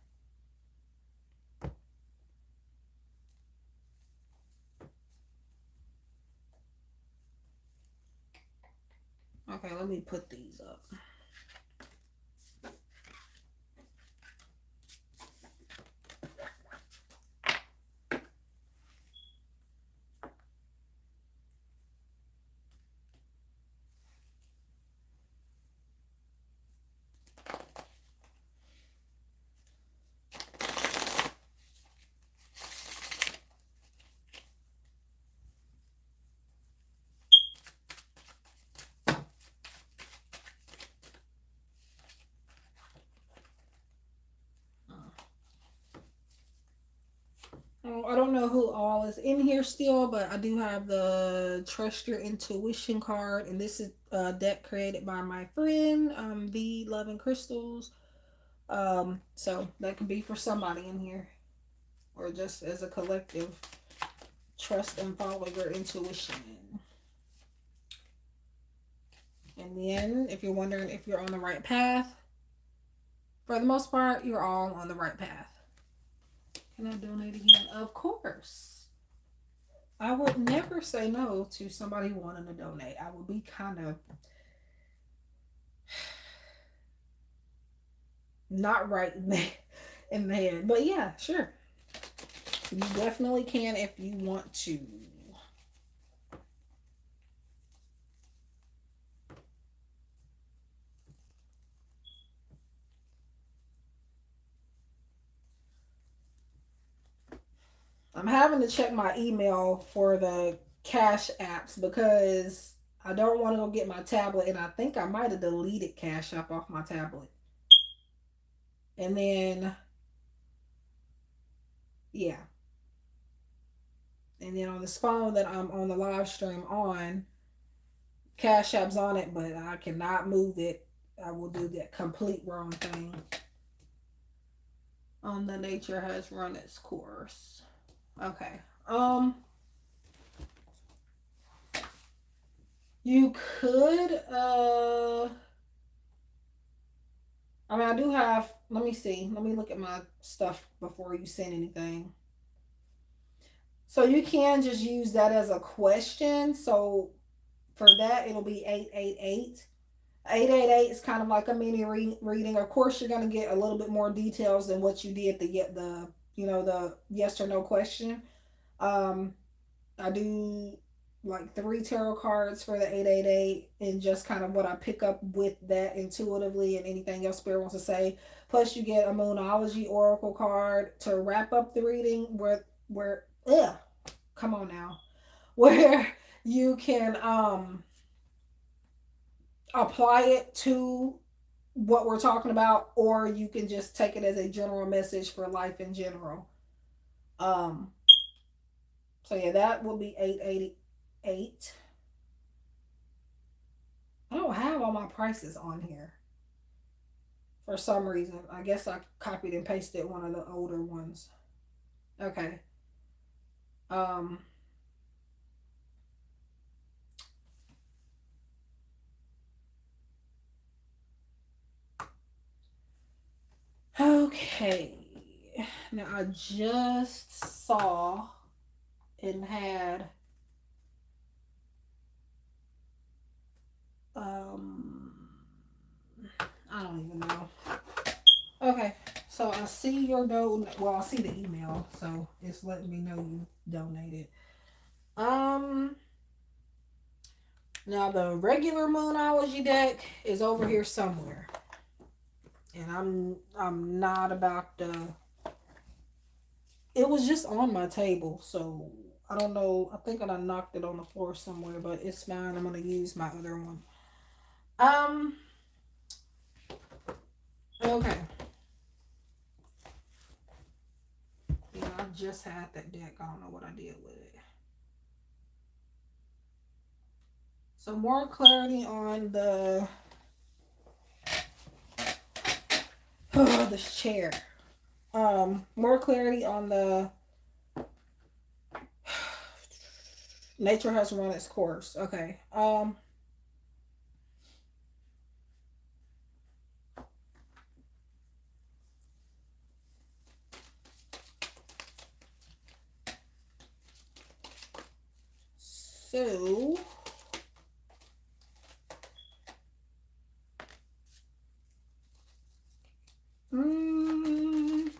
Okay, let me put these up. I don't know who all is in here still, but I do have the Trust Your Intuition card, and this is a deck created by my friend, V Loving Crystals. So that could be for somebody in here, or just as a collective. Trust and follow your intuition. And then, if you're wondering if you're on the right path, for the most part, you're all on the right path. Can I donate again? Of course. I would never say no to somebody wanting to donate. I would be kind of not right in the head. But yeah, sure. You definitely can if you want to. I'm having to check my email for the Cash apps because I don't want to go get my tablet, and I think I might have deleted Cash App off my tablet. And then, yeah. And then on this phone that I'm on the live stream on, Cash App's on it, but I cannot move it. I will do that complete wrong thing. The nature has run its course. Okay. You could I mean, I do have let me see. Let me look at my stuff before you send anything. So you can just use that as a question. So for that, it'll be 888. 888 is kind of like a mini reading. Of course, you're going to get a little bit more details than what you did the yes or no question. Um, I do like 3 tarot cards for the 888 and just kind of what I pick up with that intuitively and anything else Spirit wants to say. Plus, you get a Moonology Oracle card to wrap up the reading where come on now, where you can apply it to what we're talking about, or you can just take it as a general message for life in general. Um, so yeah, that will be 888. I don't have all my prices on here for some reason. I guess I copied and pasted one of the older ones. Okay. Um, okay. Now I just saw and had um I don't even know. Okay. So I see your well, I see the email, so it's letting me know you donated. Um Now the regular Moonology deck is over here somewhere. And I'm not about to. It was just on my table, so I don't know. I think I knocked it on the floor somewhere, but it's fine. I'm gonna use my other one. Um. Okay. Yeah, I just had that deck. I don't know what I did with it. So more clarity on the this chair. More clarity on the nature has run its course. Okay. So mm,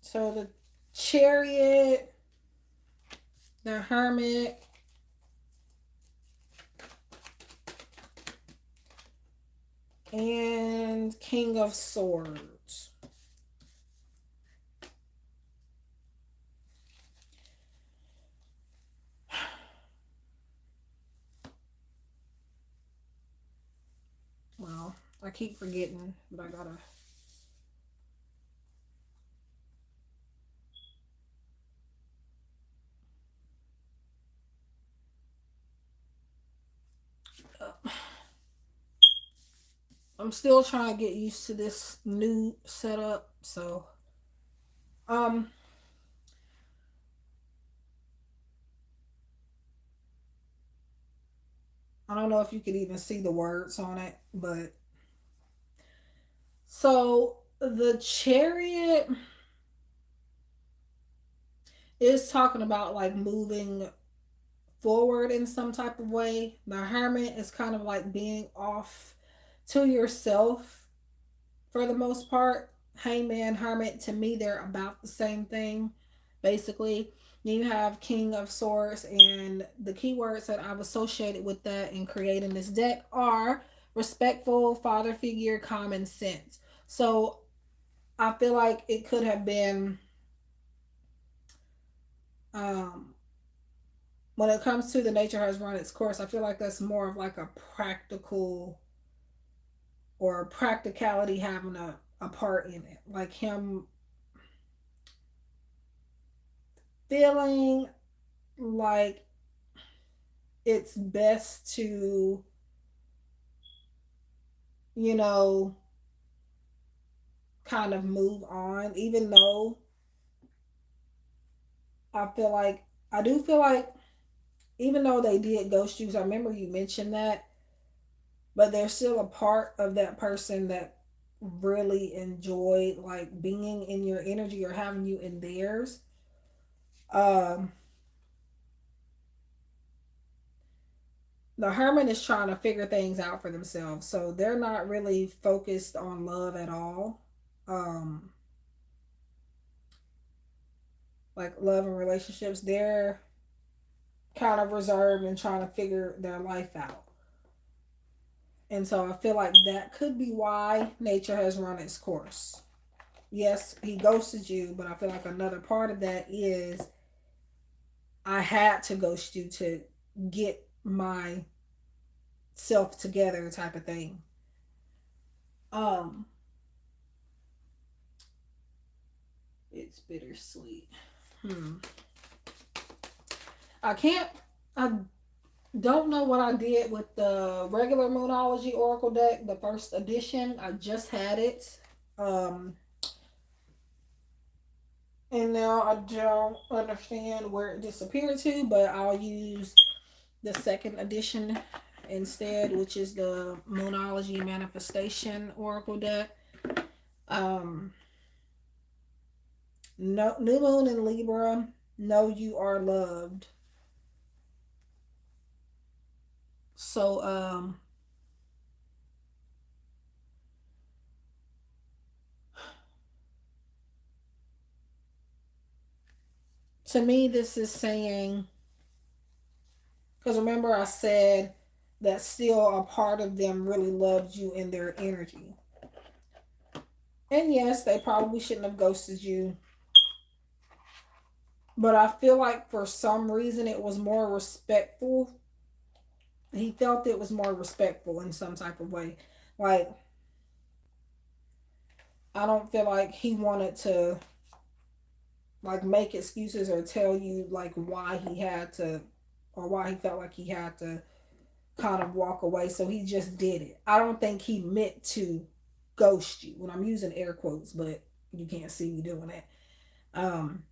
so the Chariot, the Hermit, and King of Swords. Well, I keep forgetting, but I gotta. I'm still trying to get used to this new setup, so um I don't know if you could even see the words on it, but so the Chariot is talking about like moving forward in some type of way. The Hermit is kind of like being off to yourself for the most part. Hangman, Hermit, to me, they're about the same thing, basically. Then you have King of Swords, and the keywords that I've associated with that in creating this deck are respectful, father figure, common sense. So I feel like it could have been, um, when it comes to the nature has run its course, I feel like that's more of like a practical or practicality having a part in it. Like him feeling like it's best to, you know, kind of move on, even though I feel like, I do feel like, even though they did ghost you, I remember you mentioned that, but there's still a part of that person that really enjoyed like being in your energy or having you in theirs. Um, the hermit is trying to figure things out for themselves, so they're not really focused on love at all. Um, like love and relationships, they're kind of reserved and trying to figure their life out. And so I feel like that could be why nature has run its course. Yes, he ghosted you, but I feel like another part of that is I had to ghost you to get myself together type of thing. Um, it's bittersweet. Hmm. I can't. I don't know what I did with the regular Moonology Oracle deck, the first edition. I just had it. Um, and now I don't understand where it disappeared to, but I'll use the second edition instead, which is the Moonology Manifestation Oracle deck. Um, no, New Moon in Libra. Know you are loved. So, to me, this is saying, because remember I said that still a part of them really loved you in their energy. And yes, they probably shouldn't have ghosted you. But I feel like for some reason it was more respectful. He felt it was more respectful in some type of way. Like, I don't feel like he wanted to like make excuses or tell you like why he had to, or why he felt like he had to kind of walk away. So he just did it. I don't think he meant to ghost you. When I'm using air quotes, but you can't see me doing that. Um,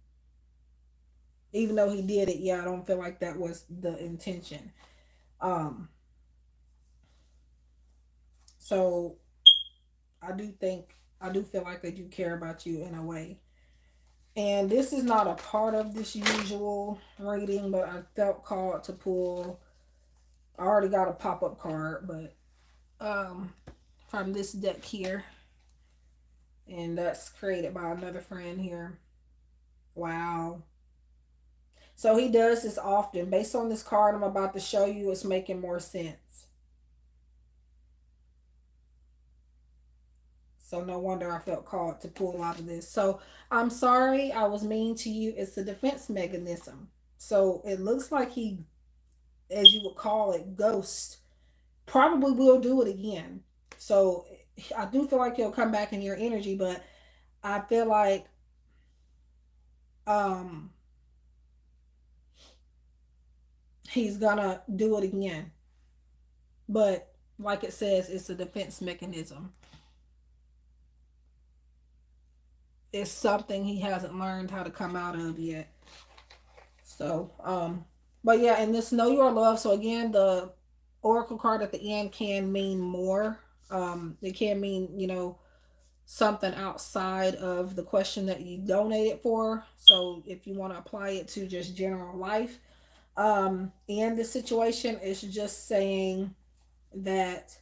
even though he did it, yeah, I don't feel like that was the intention. Um, so I do feel like they do care about you in a way. And this is not a part of this usual reading, but I felt called to pull. I already got a pop-up card, but from this deck here. And that's created by another friend here. Wow. So he does this often. Based on this card I'm about to show you, it's making more sense. So no wonder I felt called to pull out of this. So I'm sorry I was mean to you. It's a defense mechanism. So it looks like he, as you would call it, ghost, probably will do it again. So I do feel like he'll come back in your energy, but I feel like um he's gonna do it again. But like it says, it's a defense mechanism. It's something he hasn't learned how to come out of yet. So, but yeah, and this know your love. So again, the oracle card at the end can mean more. It can mean, something outside of the question that you donated for. So if you want to apply it to just general life, and the situation is just saying that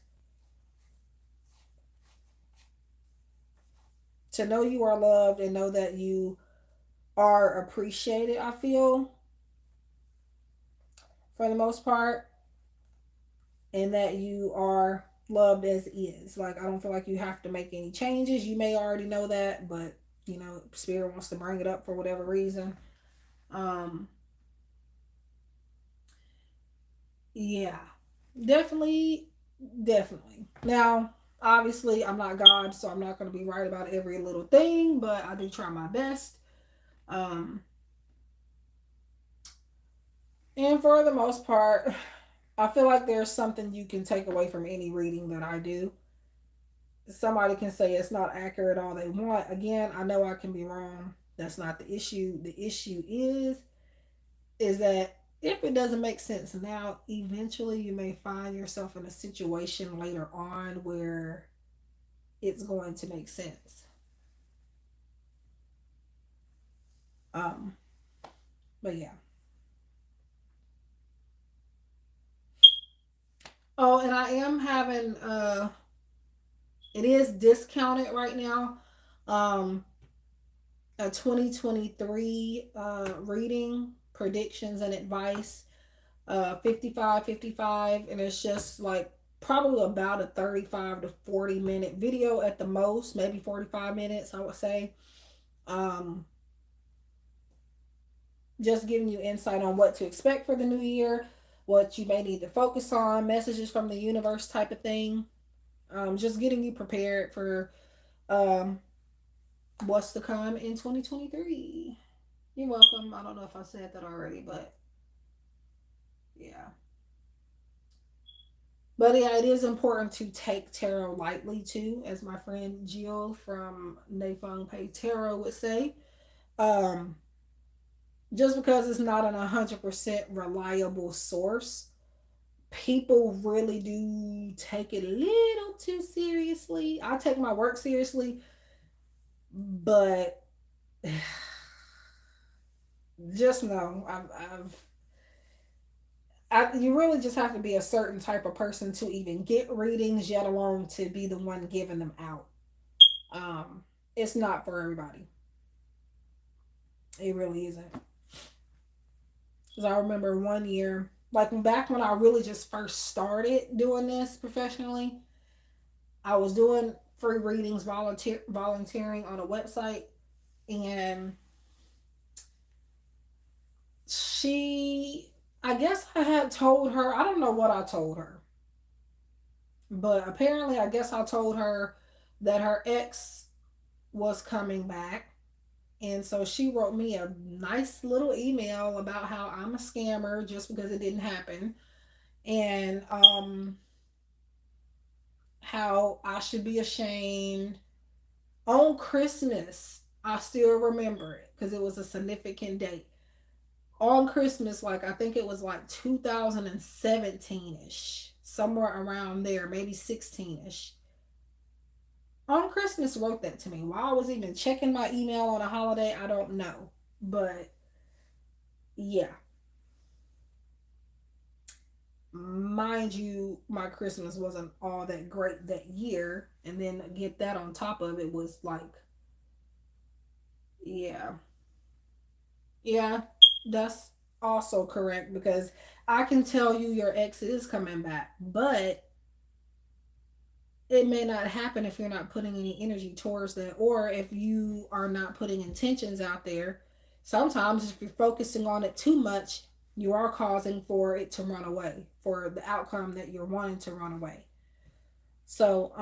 to know you are loved and know that you are appreciated, I feel, for the most part, and that you are loved as is. Like, I don't feel like you have to make any changes. You may already know that, but spirit wants to bring it up for whatever reason. Um, yeah, definitely, definitely. Now, obviously, I'm not God, so I'm not going to be right about every little thing, but I do try my best. Um, and for the most part, I feel like there's something you can take away from any reading that I do. Somebody can say it's not accurate all they want. Again, I know I can be wrong. That's not the issue. The issue is that if it doesn't make sense now, eventually you may find yourself in a situation later on where it's going to make sense. Um, but yeah. Oh, and I am having it is discounted right now. Um, a 2023 reading predictions and advice, 55, and it's just like probably about a 35 to 40 minute video at the most, maybe 45 minutes I would say. um just giving you insight on what to expect for the new year, what you may need to focus on, messages from the universe type of thing. Just getting you prepared for um what's to come in 2023. You're welcome. I don't know if I said that already, but yeah. But yeah, it is important to take tarot lightly too, as my friend Jill from Neifeng Pei Tarot would say. Um, just because it's not an 100% reliable source, people really do take it a little too seriously. I take my work seriously, but just know you really just have to be a certain type of person to even get readings, yet alone to be the one giving them out. Um, it's not for everybody. It really isn't. Because I remember one year, like back when I really just first started doing this professionally, I was doing free readings, volunteering on a website, and she, I guess I had told her, I don't know what I told her, but apparently, I guess I told her that her ex was coming back. And so she wrote me a nice little email about how I'm a scammer just because it didn't happen. And how I should be ashamed. On Christmas, I still remember it because it was a significant date. On Christmas, like I think it was like 2017 ish, somewhere around there, maybe 16 ish. On Christmas, wrote that to me. While I was even checking my email on a holiday, I don't know. But yeah, mind you, my Christmas wasn't all that great that year. And then get that on top of it was like, yeah, yeah, that's also correct because I can tell you your ex is coming back, but it may not happen if you're not putting any energy towards that or if you are not putting intentions out there. Sometimes if you're focusing on it too much, you are causing for it to run away, for the outcome that you're wanting to run away. So,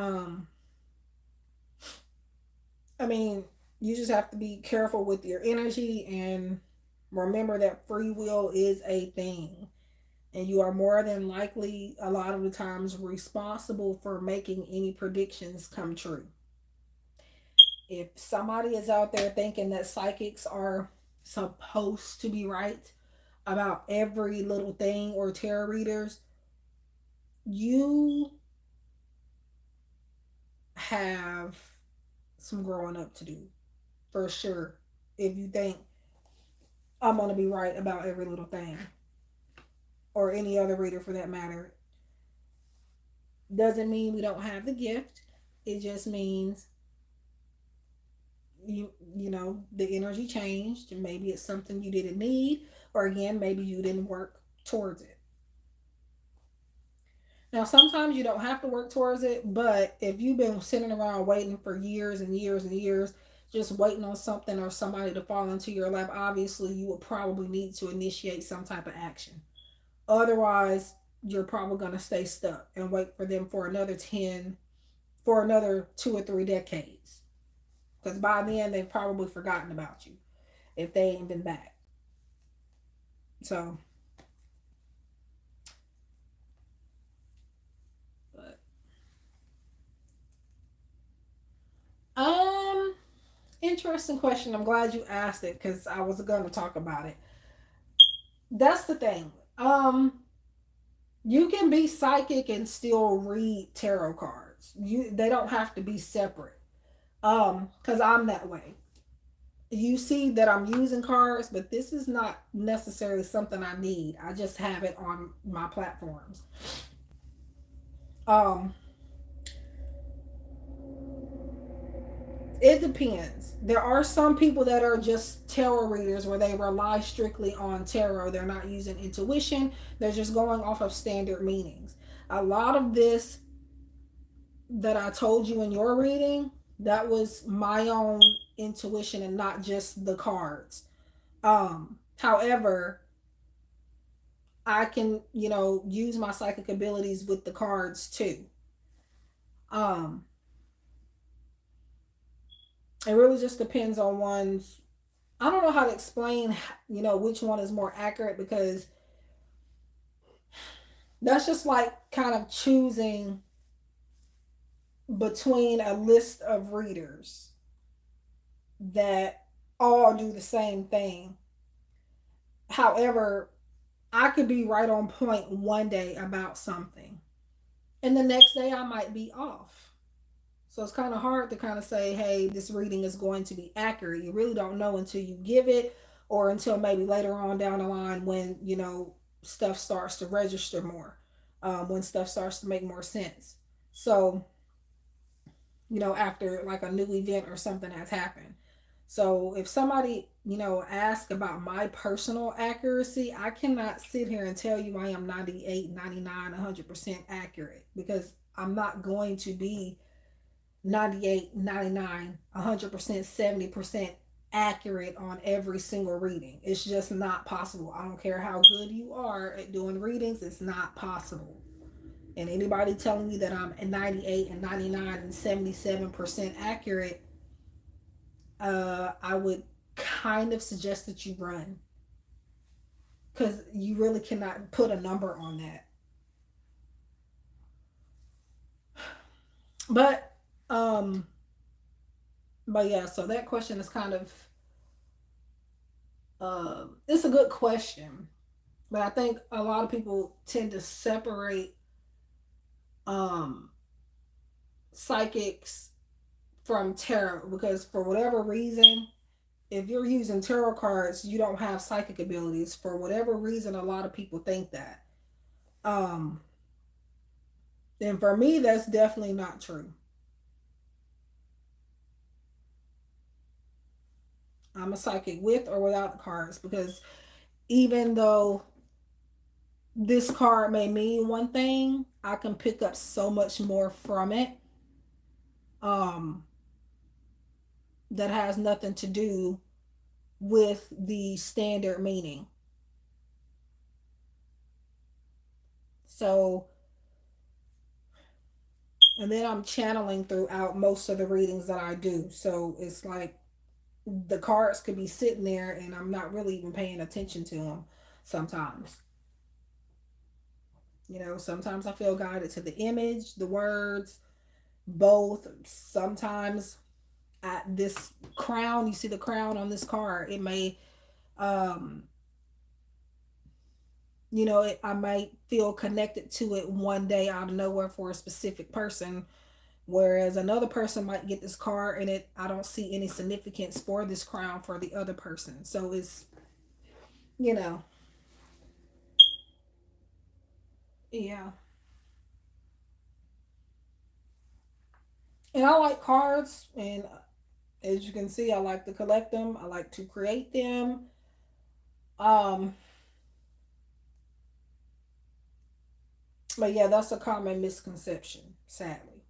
I mean, you just have to be careful with your energy and remember that free will is a thing. And you are more than likely, a lot of the times, responsible for making any predictions come true. If somebody is out there thinking that psychics are supposed to be right about every little thing or tarot readers, you have some growing up to do for sure. If you think I'm going to be right about every little thing, or any other reader for that matter, doesn't mean we don't have the gift. It just means you know the energy changed, and maybe it's something you didn't need, or again maybe you didn't work towards it. Now sometimes you don't have to work towards it, but if you've been sitting around waiting for years and years and years, just waiting on something or somebody to fall into your lap, obviously you will probably need to initiate some type of action. Otherwise, you're probably going to stay stuck and wait for them for another 10, for another 2 or 3 decades, because by then they've probably forgotten about you if they ain't been back. So, but um, interesting question. I'm glad you asked it because I was going to talk about it. That's the thing. You can be psychic and still read tarot cards. They don't have to be separate. Because I'm that way. You see that I'm using cards, but this is not necessarily something I need. I just have it on my platforms. Um, it depends. There are some people that are just tarot readers where they rely strictly on tarot. They're not using intuition. They're just going off of standard meanings. A lot of this that I told you in your reading, that was my own intuition and not just the cards. However, I can, use my psychic abilities with the cards too. Um, it really just depends on one's. I don't know how to explain, which one is more accurate because that's just like kind of choosing between a list of readers that all do the same thing. However, I could be right on point one day about something, and the next day I might be off. So it's kind of hard to kind of say, hey, this reading is going to be accurate. You really don't know until you give it or until maybe later on down the line when, stuff starts to register more, when stuff starts to make more sense. So, after like a new event or something has happened. So if somebody, asks about my personal accuracy, I cannot sit here and tell you I am 98, 99, 100% accurate because I'm not going to be 98, 99, 100%, 70% accurate on every single reading. It's just not possible. I don't care how good you are at doing readings, it's not possible. And anybody telling me that I'm 98 and 99 and 77% accurate, I would kind of suggest that you run because you really cannot put a number on that. But um but yeah, so that question is kind of it's a good question, but I think a lot of people tend to separate um psychics from tarot because for whatever reason, if you're using tarot cards, you don't have psychic abilities. For whatever reason, a lot of people think that. Um, and for me, that's definitely not true. I'm a psychic with or without the cards because even though this card may mean one thing, I can pick up so much more from it. Um, that has nothing to do with the standard meaning. So, and then I'm channeling throughout most of the readings that I do. So it's like the cards could be sitting there and I'm not really even paying attention to them sometimes. Sometimes I feel guided to the image, the words, both. Sometimes this crown, you see the crown on this card, it may, um, I might feel connected to it one day out of nowhere for a specific person. Whereas another person might get this card and I don't see any significance for this crown for the other person. So it's, you know, yeah. And I like cards, and as you can see, I like to collect them. I like to create them. Um, but yeah, that's a common misconception, sadly.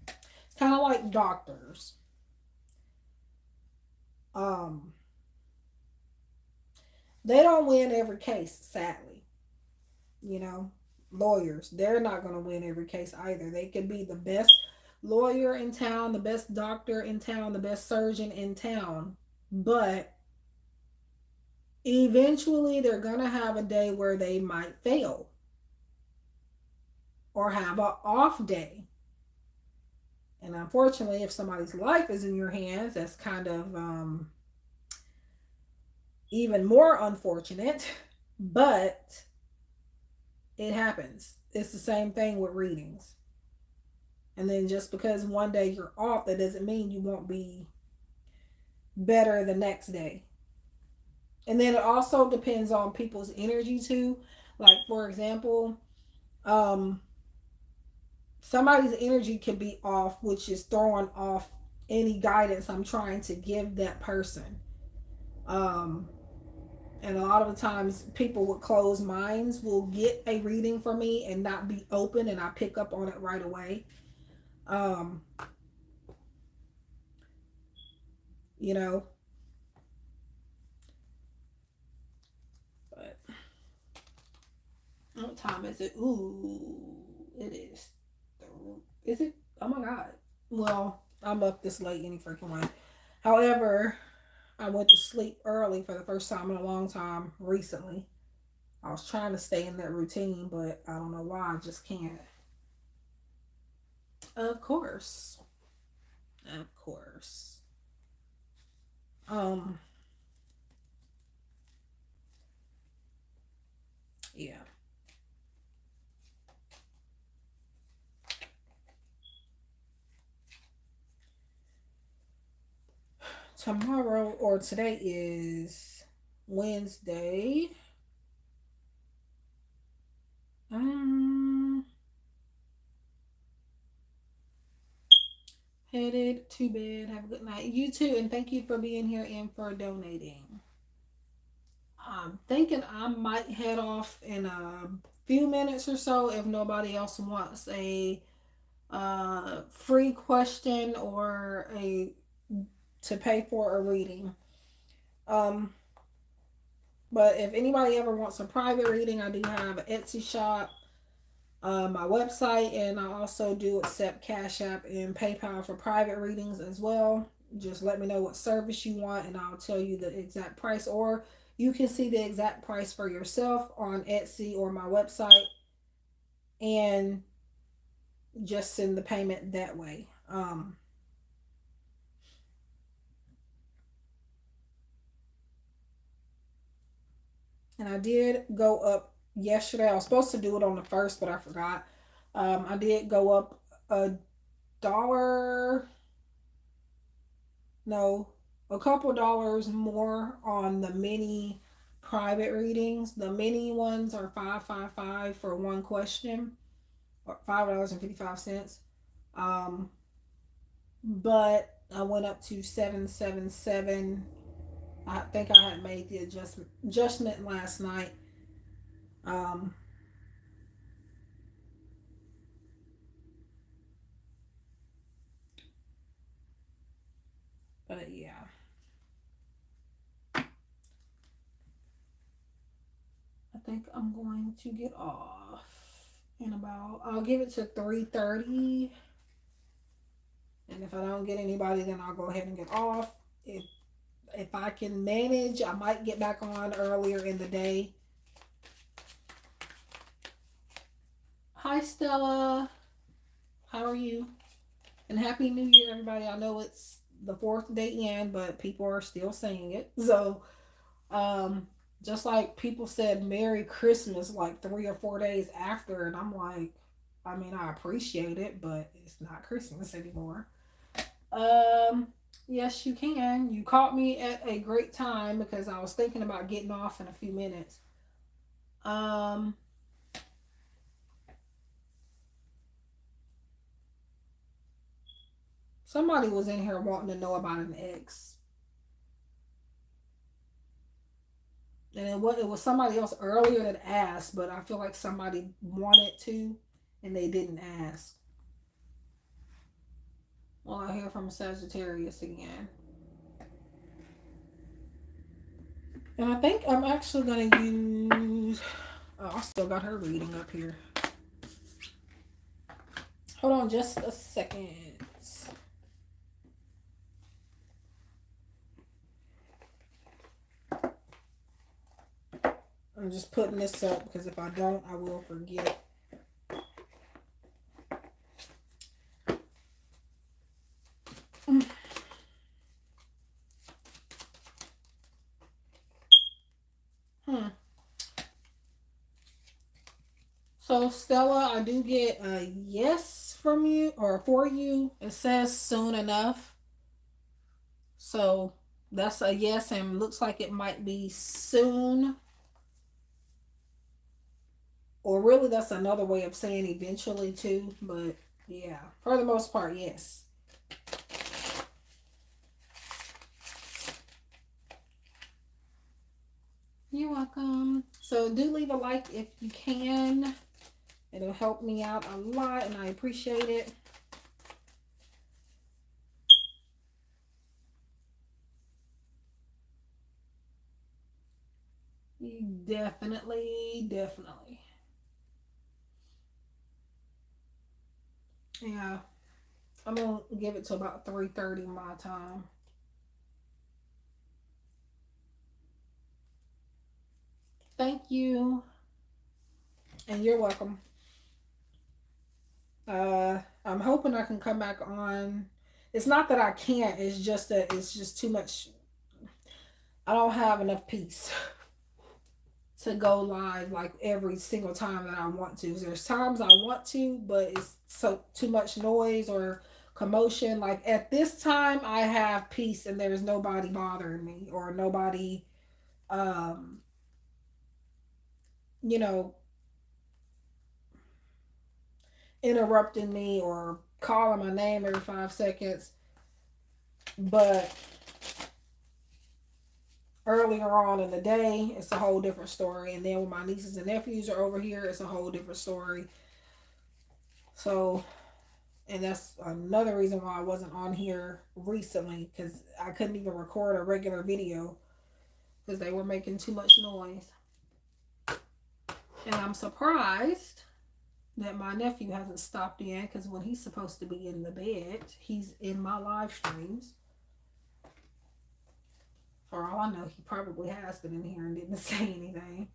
It's kind of like doctors. Um, they don't win every case, sadly. You know, lawyers, they're not going to win every case either. They could be the best lawyer in town, the best doctor in town, the best surgeon in town, but eventually they're going to have a day where they might fail or have an off day. And unfortunately, if somebody's life is in your hands, that's kind of even more unfortunate. But it happens. It's the same thing with readings. And then just because one day you're off, that doesn't mean you won't be better the next day. And then it also depends on people's energy too. Like for example, um, somebody's energy can be off, which is throwing off any guidance I'm trying to give that person. Um, and a lot of the times, people with closed minds will get a reading from me and not be open, and I pick up on it right away. Um, you know, but what time is it? Ooh, it is. Is it? Oh my god. Well, I'm up this late any freaking way. However, I went to sleep early for the first time in a long time recently. I was trying to stay in that routine, but I don't know why. I just can't. Of course. Of course. Um, yeah. Tomorrow or today is Wednesday. Um, Headed to bed. Have a good night. You too, and thank you for being here and for donating. I'm thinking I might head off in a few minutes or so if nobody else wants a free question or a to pay for a reading. Um, but if anybody ever wants a private reading, I do have an Etsy shop, my website, and I also do accept Cash App and PayPal for private readings as well. Just let me know what service you want, and I'll tell you the exact price, or you can see the exact price for yourself on Etsy or my website, and just send the payment that way. And I did go up yesterday. I was supposed to do it on the first, but I forgot. I did go up a dollar, no, a couple dollars more on the mini private readings. The mini ones are $5.55 for one question, or $5.55. Um, but I went up to 777. I think I had made the adjustment last night. Um, but yeah. I think I'm going to get off in about, I'll give it to 3:30, and if I don't get anybody, then I'll go ahead and get off. If I can manage, I might get back on earlier in the day. Hi Stella, how are you? And Happy New Year, everybody. I know it's the fourth day in, but people are still saying it. So, um, just like people said Merry Christmas like 3 or 4 days after, and I'm like, I mean, I appreciate it, but it's not Christmas anymore. Um, yes, you can. You caught me at a great time because I was thinking about getting off in a few minutes. Um, Somebody was in here wanting to know about an ex, and it was somebody else earlier that asked, but I feel like somebody wanted to, and they didn't ask. Well, I hear from Sagittarius again. And I think I'm actually going to use. Oh, I still got her reading up here. Hold on just a second. I'm just putting this up because if I don't, I will forget. Hmm. So Stella, I do get a yes from you or for you. It says soon enough. So that's a yes, and looks like it might be soon. Or really, that's another way of saying eventually, too. But yeah, for the most part, yes. You're welcome. So do leave a like if you can. It'll help me out a lot, and I appreciate it. Definitely, definitely. Yeah, I'm gonna give it to about 3:30 my time. Thank you, and you're welcome. I'm hoping I can come back on. It's not that I can't. It's just that it's just too much. I don't have enough peace to go live like every single time that I want to. There's times I want to, but it's so too much noise or commotion. Like at this time, I have peace and there's nobody bothering me or nobody, um, you know, interrupting me or calling my name every 5 seconds. But earlier on in the day, it's a whole different story. And then when my nieces and nephews are over here, it's a whole different story. So, and that's another reason why I wasn't on here recently, because I couldn't even record a regular video because they were making too much noise. And I'm surprised that my nephew hasn't stopped in, because when he's supposed to be in the bed, he's in my live streams. For all I know, he probably has been in here and didn't say anything.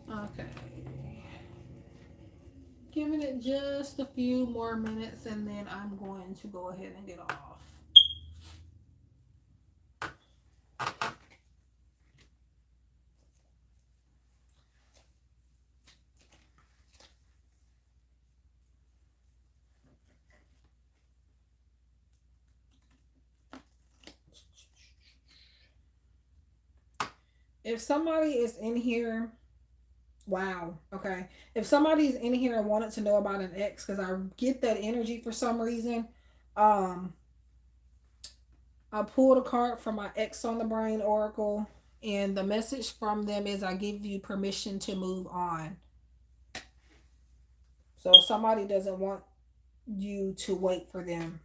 Okay. Giving it just a few more minutes and then I'm going to go ahead and get off. If somebody is in here, wow, okay. If somebody's in here and wanted to know about an ex, because I get that energy for some reason, um, I pulled a card from my ex on the brain oracle, and the message from them is I give you permission to move on. So if somebody doesn't want you to wait for them,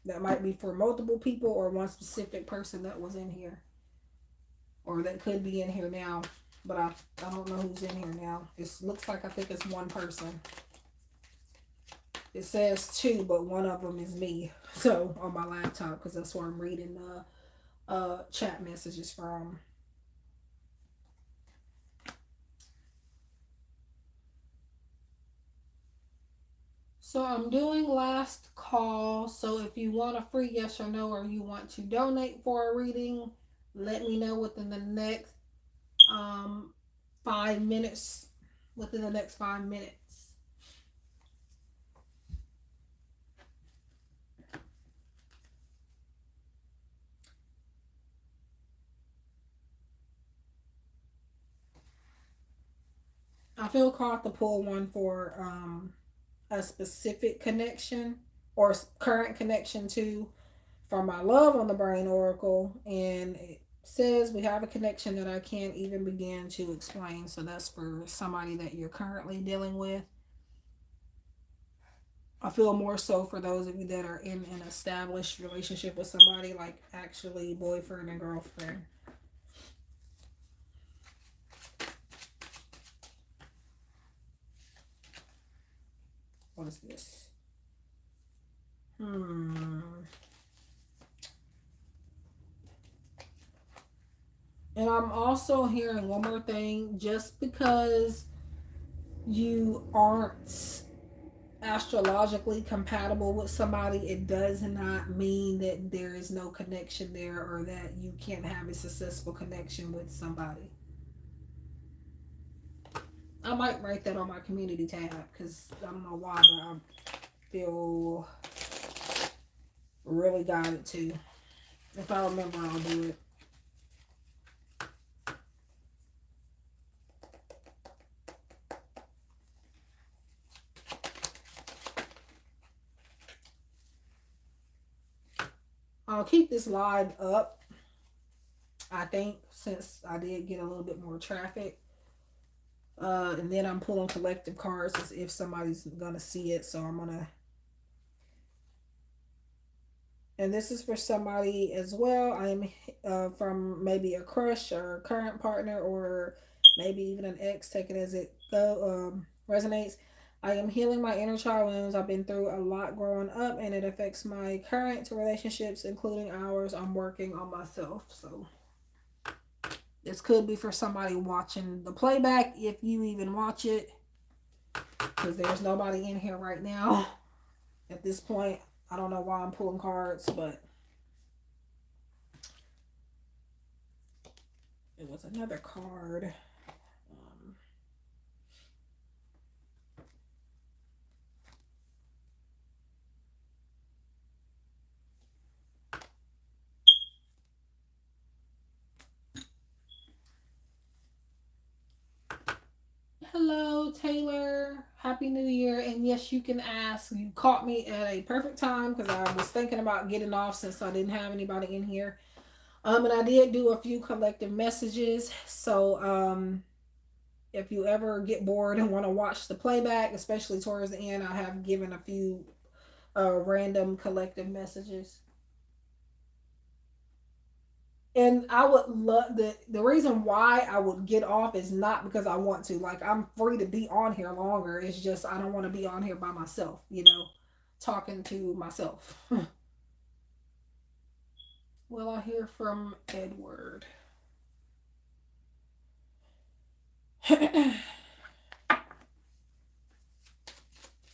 that might be for multiple people or one specific person that was in here, or that could be in here now, but I don't know who's in here now. It looks like I think it's one person. It says two, but one of them is me. So on my laptop, because that's where I'm reading the chat messages from. So I'm doing last call. So if you want a free yes or no, or you want to donate for a reading, let me know within the next 5 minutes. Within the next 5 minutes. I feel called to pull one for a specific connection or current connection to from my love on the brain oracle, and it says we have a connection that I can't even begin to explain. So that's for somebody that you're currently dealing with. I feel more so for those of you that are in an established relationship with somebody, like actually boyfriend and girlfriend. What is this? And I'm also hearing one more thing. Just because you aren't astrologically compatible with somebody, it does not mean that there is no connection there or that you can't have a successful connection with somebody. I might write that on my community tab because I don't know why, but I feel really guided to. If I remember, I'll do it. I'll keep this live up, I think, since I did get a little bit more traffic. And then I'm pulling collective cards as if somebody's gonna see it. So I'm gonna, and this is for somebody as well. I am from maybe a crush or a current partner or maybe even an ex. Take it as it resonates. I am healing my inner child wounds. I've been through a lot growing up, and it affects my current relationships, including ours. I'm working on myself. So this could be for somebody watching the playback, if you even watch it, because there's nobody in here right now at this point. I don't know why I'm pulling cards, but it was another card. Hello, Taylor. Happy New Year. And yes, you can ask. You caught me at a perfect time because I was thinking about getting off since I didn't have anybody in here. And I did do a few collective messages. So, if you ever get bored and want to watch the playback, especially towards the end, I have given a few random collective messages. And I would love the reason why I would get off is not because I want to. Like, I'm free to be on here longer. It's just I don't want to be on here by myself, talking to myself. Will I hear from Edward? Okay,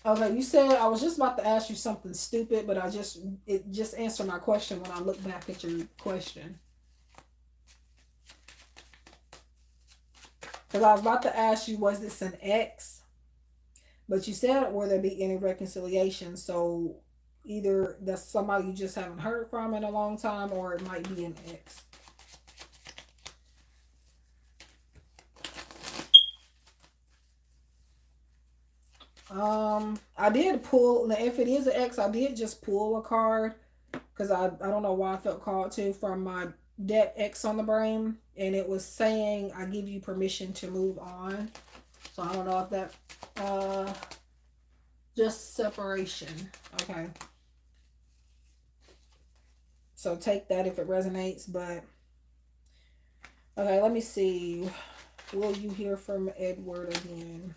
you said I was just about to ask you something stupid, but it just answered my question when I look back at your question. Because I was about to ask you, was this an ex? But you said, will there be any reconciliation? So either that's somebody you just haven't heard from in a long time, or it might be an ex. I did pull. Now, if it is an ex, I did just pull a card because I don't know why I felt called to from my deck X on the brain, and it was saying I give you permission to move on. So I don't know if that just separation. Okay. So take that if it resonates, but okay, let me see. Will you hear from Edward again?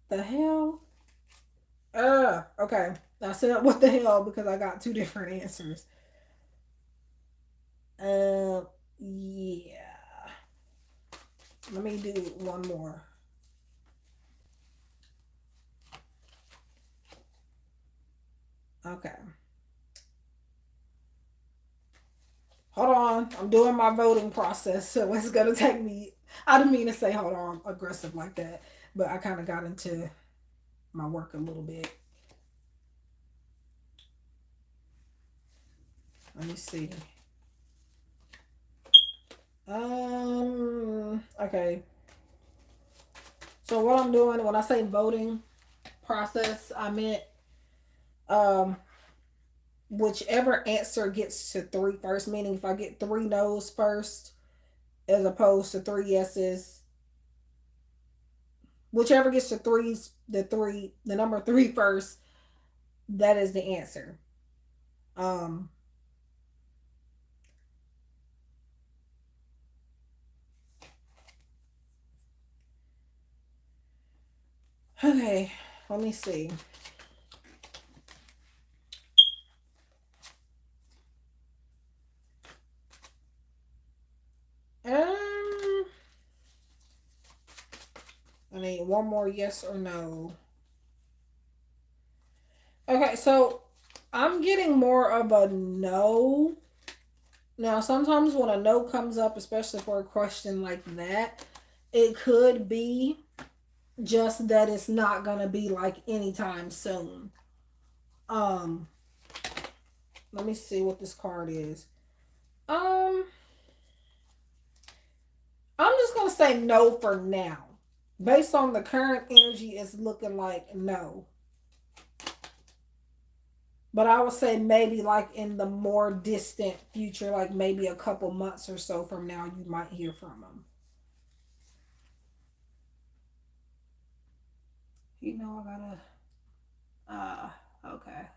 The hell? Okay. I said what the hell because I got two different answers. Yeah. Let me do one more. Okay. Hold on. I'm doing my voting process, so it's gonna take me. I didn't mean to say hold on aggressive like that, but I kind of got into my work a little bit. Let me see. Okay. So what I'm doing when I say voting process, I meant um whichever answer gets to three first, meaning if I get three no's first as opposed to three yeses, whichever gets to threes, the number three first, that is the answer. Um okay. Let me see. I need one more yes or no. Okay, so I'm getting more of a no. Now, sometimes when a no comes up, especially for a question like that, it could be just that it's not going to be like anytime soon. Um, Let me see what this card is. I'm just going to say no for now. Based on the current energy, it's looking like no. But I would say maybe like in the more distant future, like maybe a couple months or so from now, you might hear from them. You know, I gotta, okay.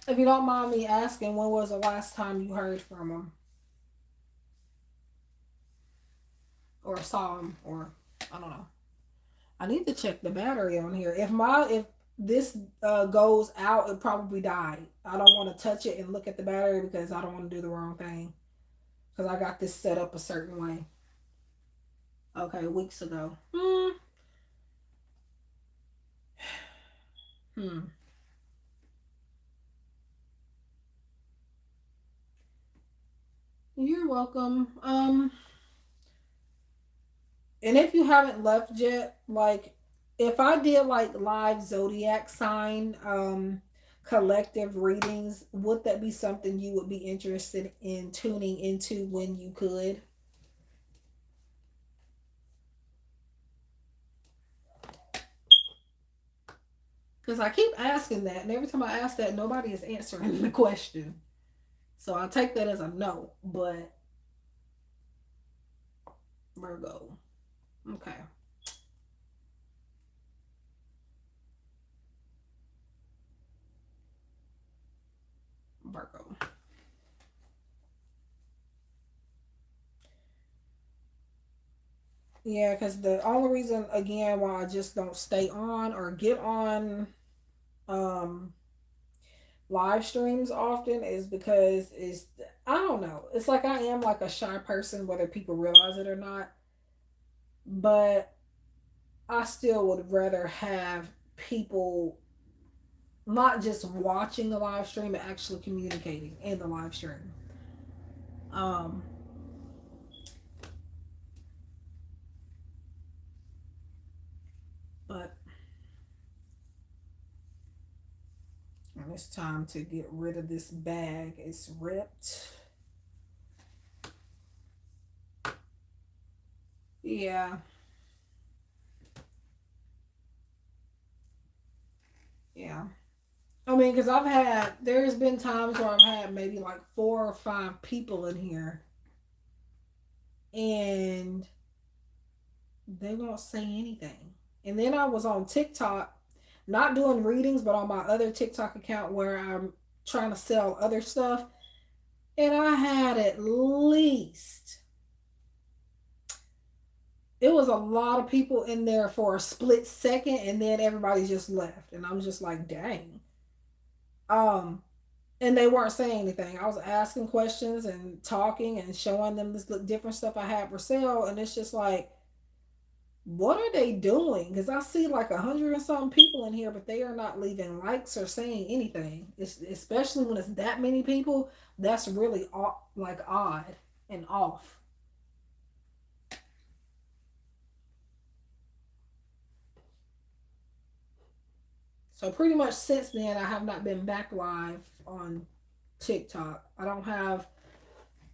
If you don't mind me asking, when was the last time you heard from them? Or saw them? Or, I don't know. I need to check the battery on here. If this goes out, it probably died. I don't want to touch it and look at the battery because I don't want to do the wrong thing. Because I got this set up a certain way. Okay, weeks ago. Hmm. You're welcome. And if you haven't left yet, like if I did like live zodiac sign collective readings, would that be something you would be interested in tuning into when you could? Because I keep asking that, and every time I ask that, nobody is answering the question. So I take that as a no, but Virgo. Okay. Virgo. Yeah, because the only reason, again, why I just don't stay on or get on um, live streams often is because I don't know. It's like I am like a shy person, whether people realize it or not. But I still would rather have people not just watching the live stream, but actually communicating in the live stream. Um, but when it's time to get rid of this bag, it's ripped. Yeah, yeah. I mean, because there's been times where I've had maybe like 4 or 5 people in here and they won't say anything. And then I was on TikTok, not doing readings, but on my other TikTok account where I'm trying to sell other stuff. And I had at least, it was a lot of people in there for a split second and then everybody just left. And I was just like, dang. Um, and they weren't saying anything. I was asking questions and talking and showing them this different stuff I had for sale, and it's just like, what are they doing? Because I see like 100 and something people in here, but they are not leaving likes or saying anything. It's, especially when it's that many people. That's really like odd and off. So pretty much since then, I have not been back live on TikTok. I don't have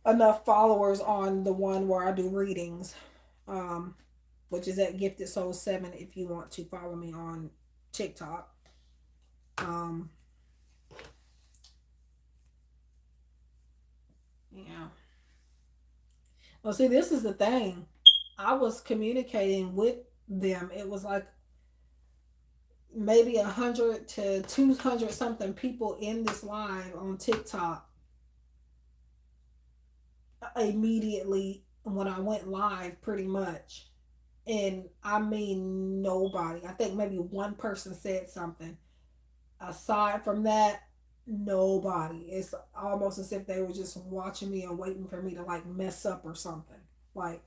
enough followers on the one where I do readings, um, which is at GiftedSoul7 if you want to follow me on TikTok. Um, yeah. Well, see, this is the thing. I was communicating with them. It was like maybe 100 to 200 something people in this live on TikTok immediately when I went live, pretty much. And I mean, nobody. I think maybe one person said something. Aside from that, nobody. It's almost as if they were just watching me and waiting for me to like mess up or something. Like,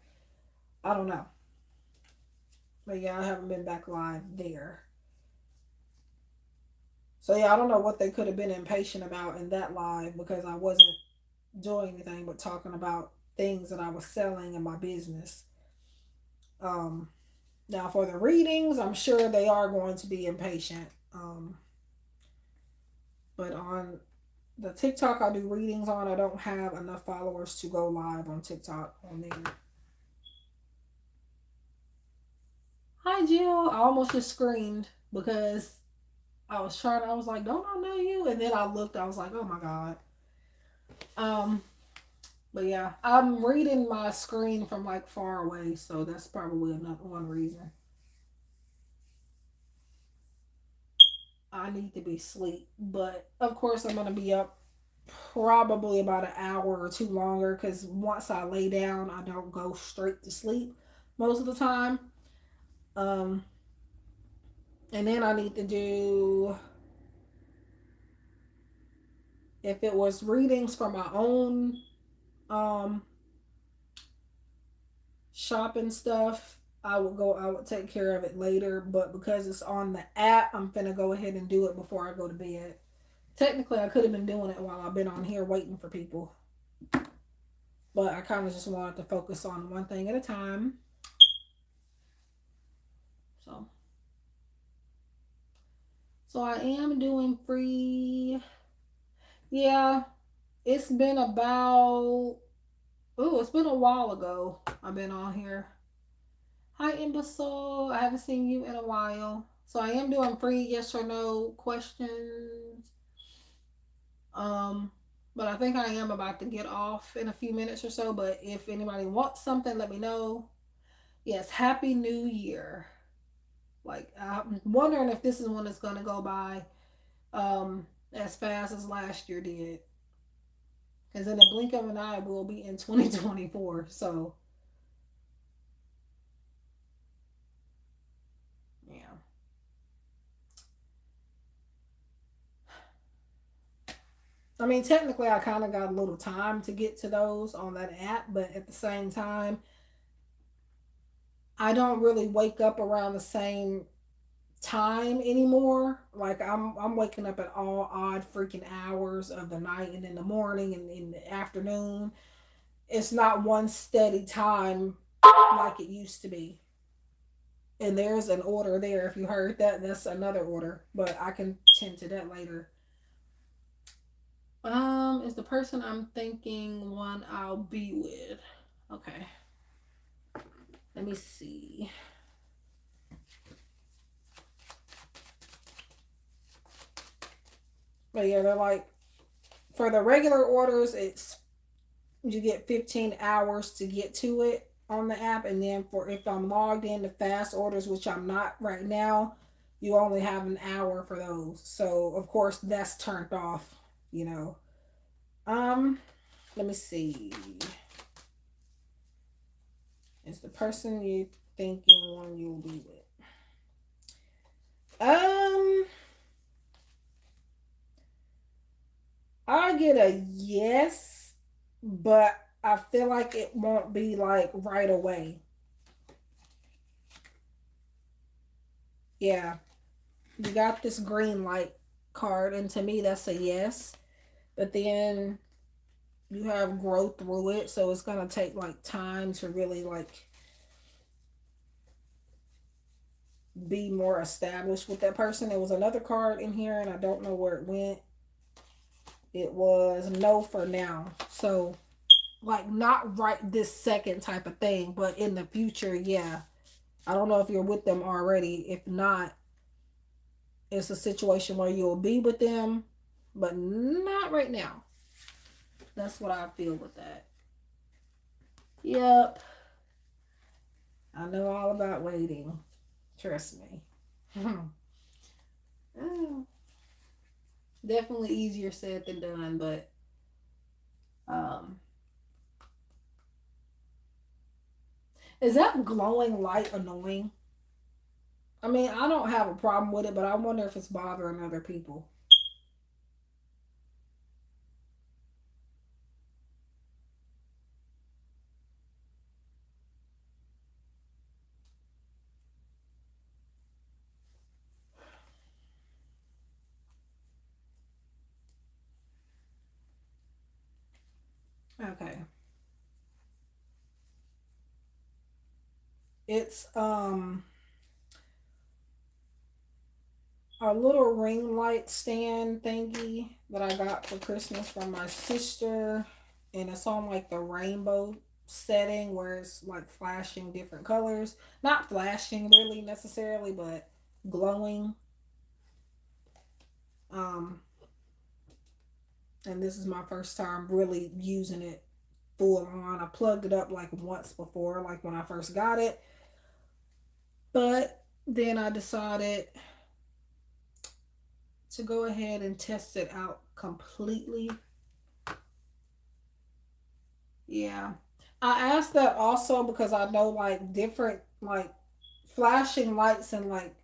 I don't know. But yeah, I haven't been back live there. So yeah, I don't know what they could have been impatient about in that live because I wasn't doing anything but talking about things that I was selling in my business. Um, Now for the readings, I'm sure they are going to be impatient. But on the TikTok I do readings on, I don't have enough followers to go live on TikTok on there. Hi Jill. I almost just screamed because I was like, don't I know you? And then I looked, I was like, oh my God. Um, but yeah, I'm reading my screen from like far away, so that's probably another one reason. I need to be asleep. But of course I'm gonna be up probably about an hour or two longer because once I lay down, I don't go straight to sleep most of the time. Um, and then I need to do, if it was readings for my own um, shopping stuff, I would take care of it later. But because it's on the app, I'm finna go ahead and do it before I go to bed. Technically, I could have been doing it while I've been on here waiting for people. But I kind of just wanted to focus on one thing at a time. So So I am doing free. Yeah, it's been about, oh, it's been a while ago. I've been on here. Hi, imbecile. I haven't seen you in a while. So I am doing free yes or no questions. Um, but I think I am about to get off in a few minutes or so. But if anybody wants something, let me know. Yes, Happy New Year. Like I'm wondering if this is when it's gonna go by as fast as last year did. Because in the blink of an eye, we'll be in 2024. So, yeah. I mean, technically, I kind of got a little time to get to those on that app, but at the same time, I don't really wake up around the same time anymore. Like I'm waking up at all odd freaking hours of the night and in the morning and in the afternoon. It's not one steady time like it used to be. And there's an order there. If you heard that, that's another order. But I can tend to that later. Is the person I'm thinking one I'll be with? Okay. Let me see. But yeah, they're like, for the regular orders, it's you get 15 hours to get to it on the app, and then for if I'm logged in to fast orders, which I'm not right now, you only have an hour for those. So of course that's turned off, you know. Um, Let me see. Is the person you thinking one you'll be with? Um, I get a yes, but I feel like it won't be like right away. Yeah, you got this green light card, and to me, that's a yes. But then you have growth through it, so it's gonna take like time to really like be more established with that person. There was another card in here, and I don't know where it went. It was no for now. So like not right this second type of thing, but in the future, yeah. I don't know if you're with them already. If not, it's a situation where you'll be with them, but not right now. That's what I feel with that. Yep. I know all about waiting. Trust me. Definitely easier said than done, but um Is that glowing light annoying? I mean, I don't have a problem with it, but I wonder if it's bothering other people. Okay. It's a little ring light stand thingy that I got for Christmas from my sister, and it's on like the rainbow setting where it's like flashing different colors. Not flashing really necessarily, but glowing. Um, and this is my first time really using it full on. I plugged it up like once before, like when I first got it, but then I decided to go ahead and test it out completely. Yeah. I asked that also because I know like different like flashing lights and like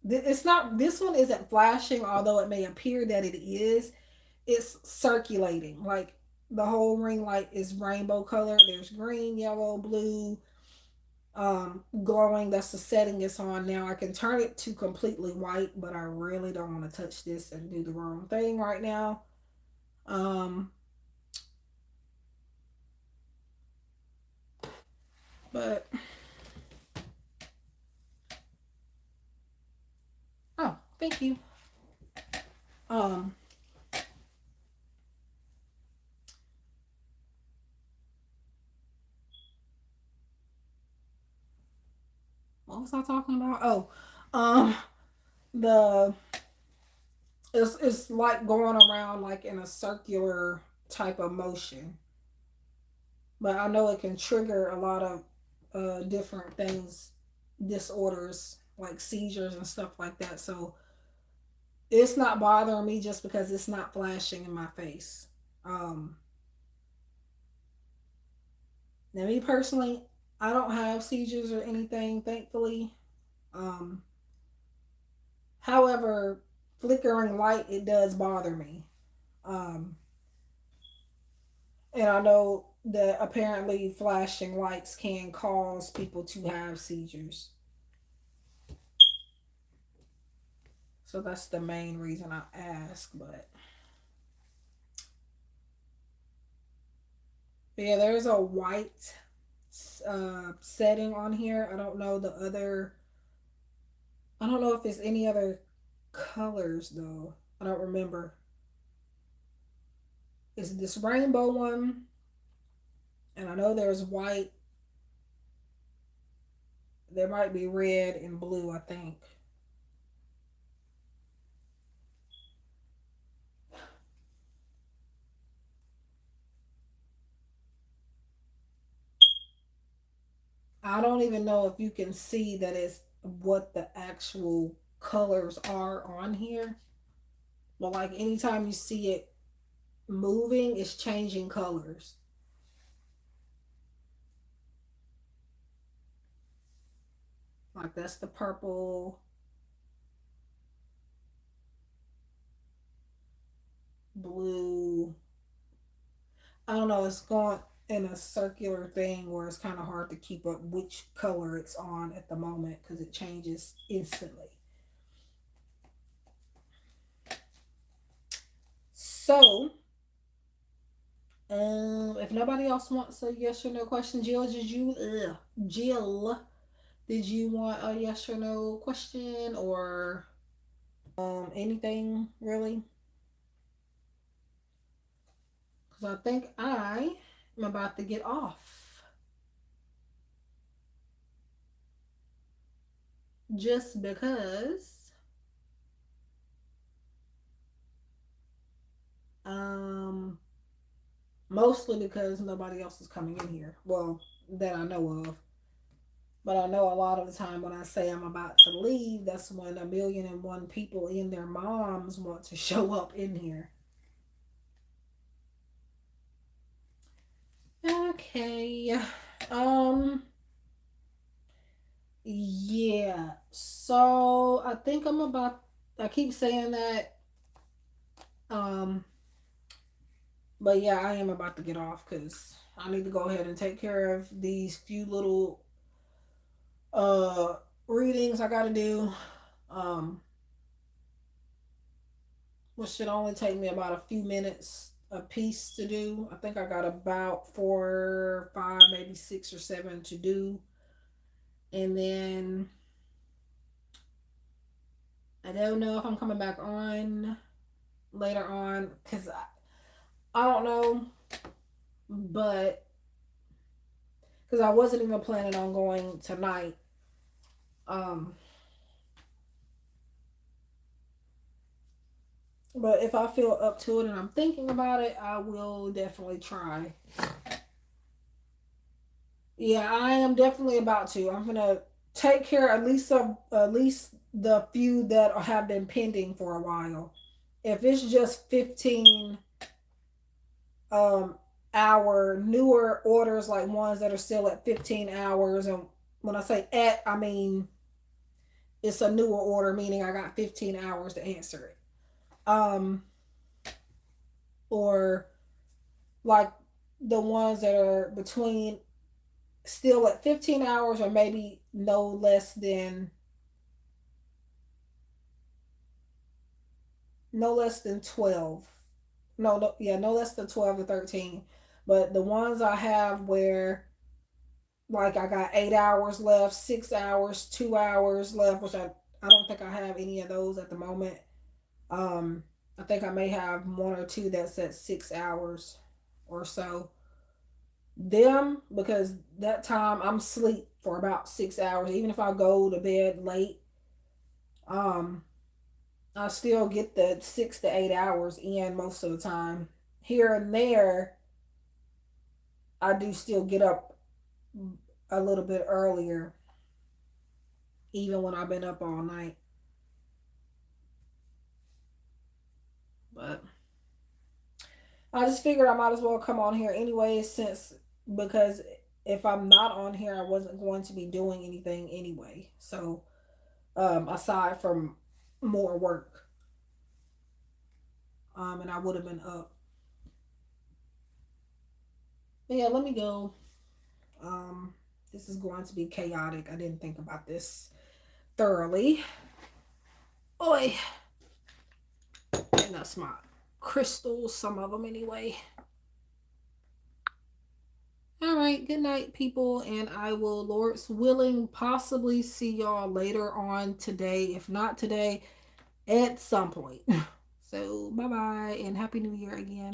it's not, this one isn't flashing, although it may appear that it is. It's circulating. Like the whole ring light is rainbow color. There's green, yellow, blue, glowing. That's the setting it's on now. I can turn it to completely white, but I really don't want to touch this and do the wrong thing right now. Um, but oh, thank you. Um, what was I talking about? Oh, um, the it's like going around like in a circular type of motion, but I know it can trigger a lot of different things, disorders like seizures and stuff like that. So it's not bothering me just because it's not flashing in my face. Um, Now, me personally, I don't have seizures or anything, thankfully. Um, However, flickering light, it does bother me. Um, and I know that apparently flashing lights can cause people to have seizures. So that's the main reason I ask. But yeah, there's a white setting on here. I don't know the other. I don't know if there's any other colors though. I don't remember. It's this rainbow one, and I know there's white. There might be red and blue, I think. I don't even know if you can see that it's what the actual colors are on here. But like anytime you see it moving, it's changing colors. Like that's the purple, blue. I don't know, it's going in a circular thing where it's kind of hard to keep up which color it's on at the moment because it changes instantly. So, if nobody else wants a yes or no question, Jill, did you want a yes or no question or anything really? Because I think I am about to get off just because um mostly because nobody else is coming in here. Well, that I know of. But I know a lot of the time when I say I'm about to leave, that's when a million and one people and their moms want to show up in here. Okay. Um Yeah. So I think I'm about. I keep saying that. Um. But yeah, I am about to get off because I need to go ahead and take care of these few little uh readings I gotta do. Um. Which should only take me about a few minutes a piece to do. I think I got about 4, 5, maybe 6 or 7 to do, and then I don't know if I'm coming back on later on because I don't know, but because I wasn't even planning on going tonight. Um, but if I feel up to it and I'm thinking about it, I will definitely try. Yeah, I am definitely about to. I'm gonna take care at least the few that have been pending for a while. If it's just 15 um hour newer orders, like ones that are still at 15 hours, and when I say at, I mean it's a newer order, meaning I got 15 hours to answer it. Um or like the ones that are between still at 15 hours or maybe no less than 12. No less than 12 to 13. But the ones I have where like I got 8 hours left, 6 hours, 2 hours left, which I don't think I have any of those at the moment. Um, I think I may have one or two that's at 6 hours or so. Them, because that time I'm asleep for about 6 hours. Even if I go to bed late, um, I still get the 6 to 8 hours in most of the time. Here and there, I do still get up a little bit earlier, even when I've been up all night. But I just figured I might as well come on here anyway, since because if I'm not on here, I wasn't going to be doing anything anyway. So, aside from more work, and I would have been up. But yeah, let me go. Um, this is going to be chaotic. I didn't think about this thoroughly. Oi, and that's my crystals, some of them anyway. All right, good night, people, and I will, Lord's willing, possibly see y'all later on today. If not today, at some point. So, bye bye, and Happy New Year again.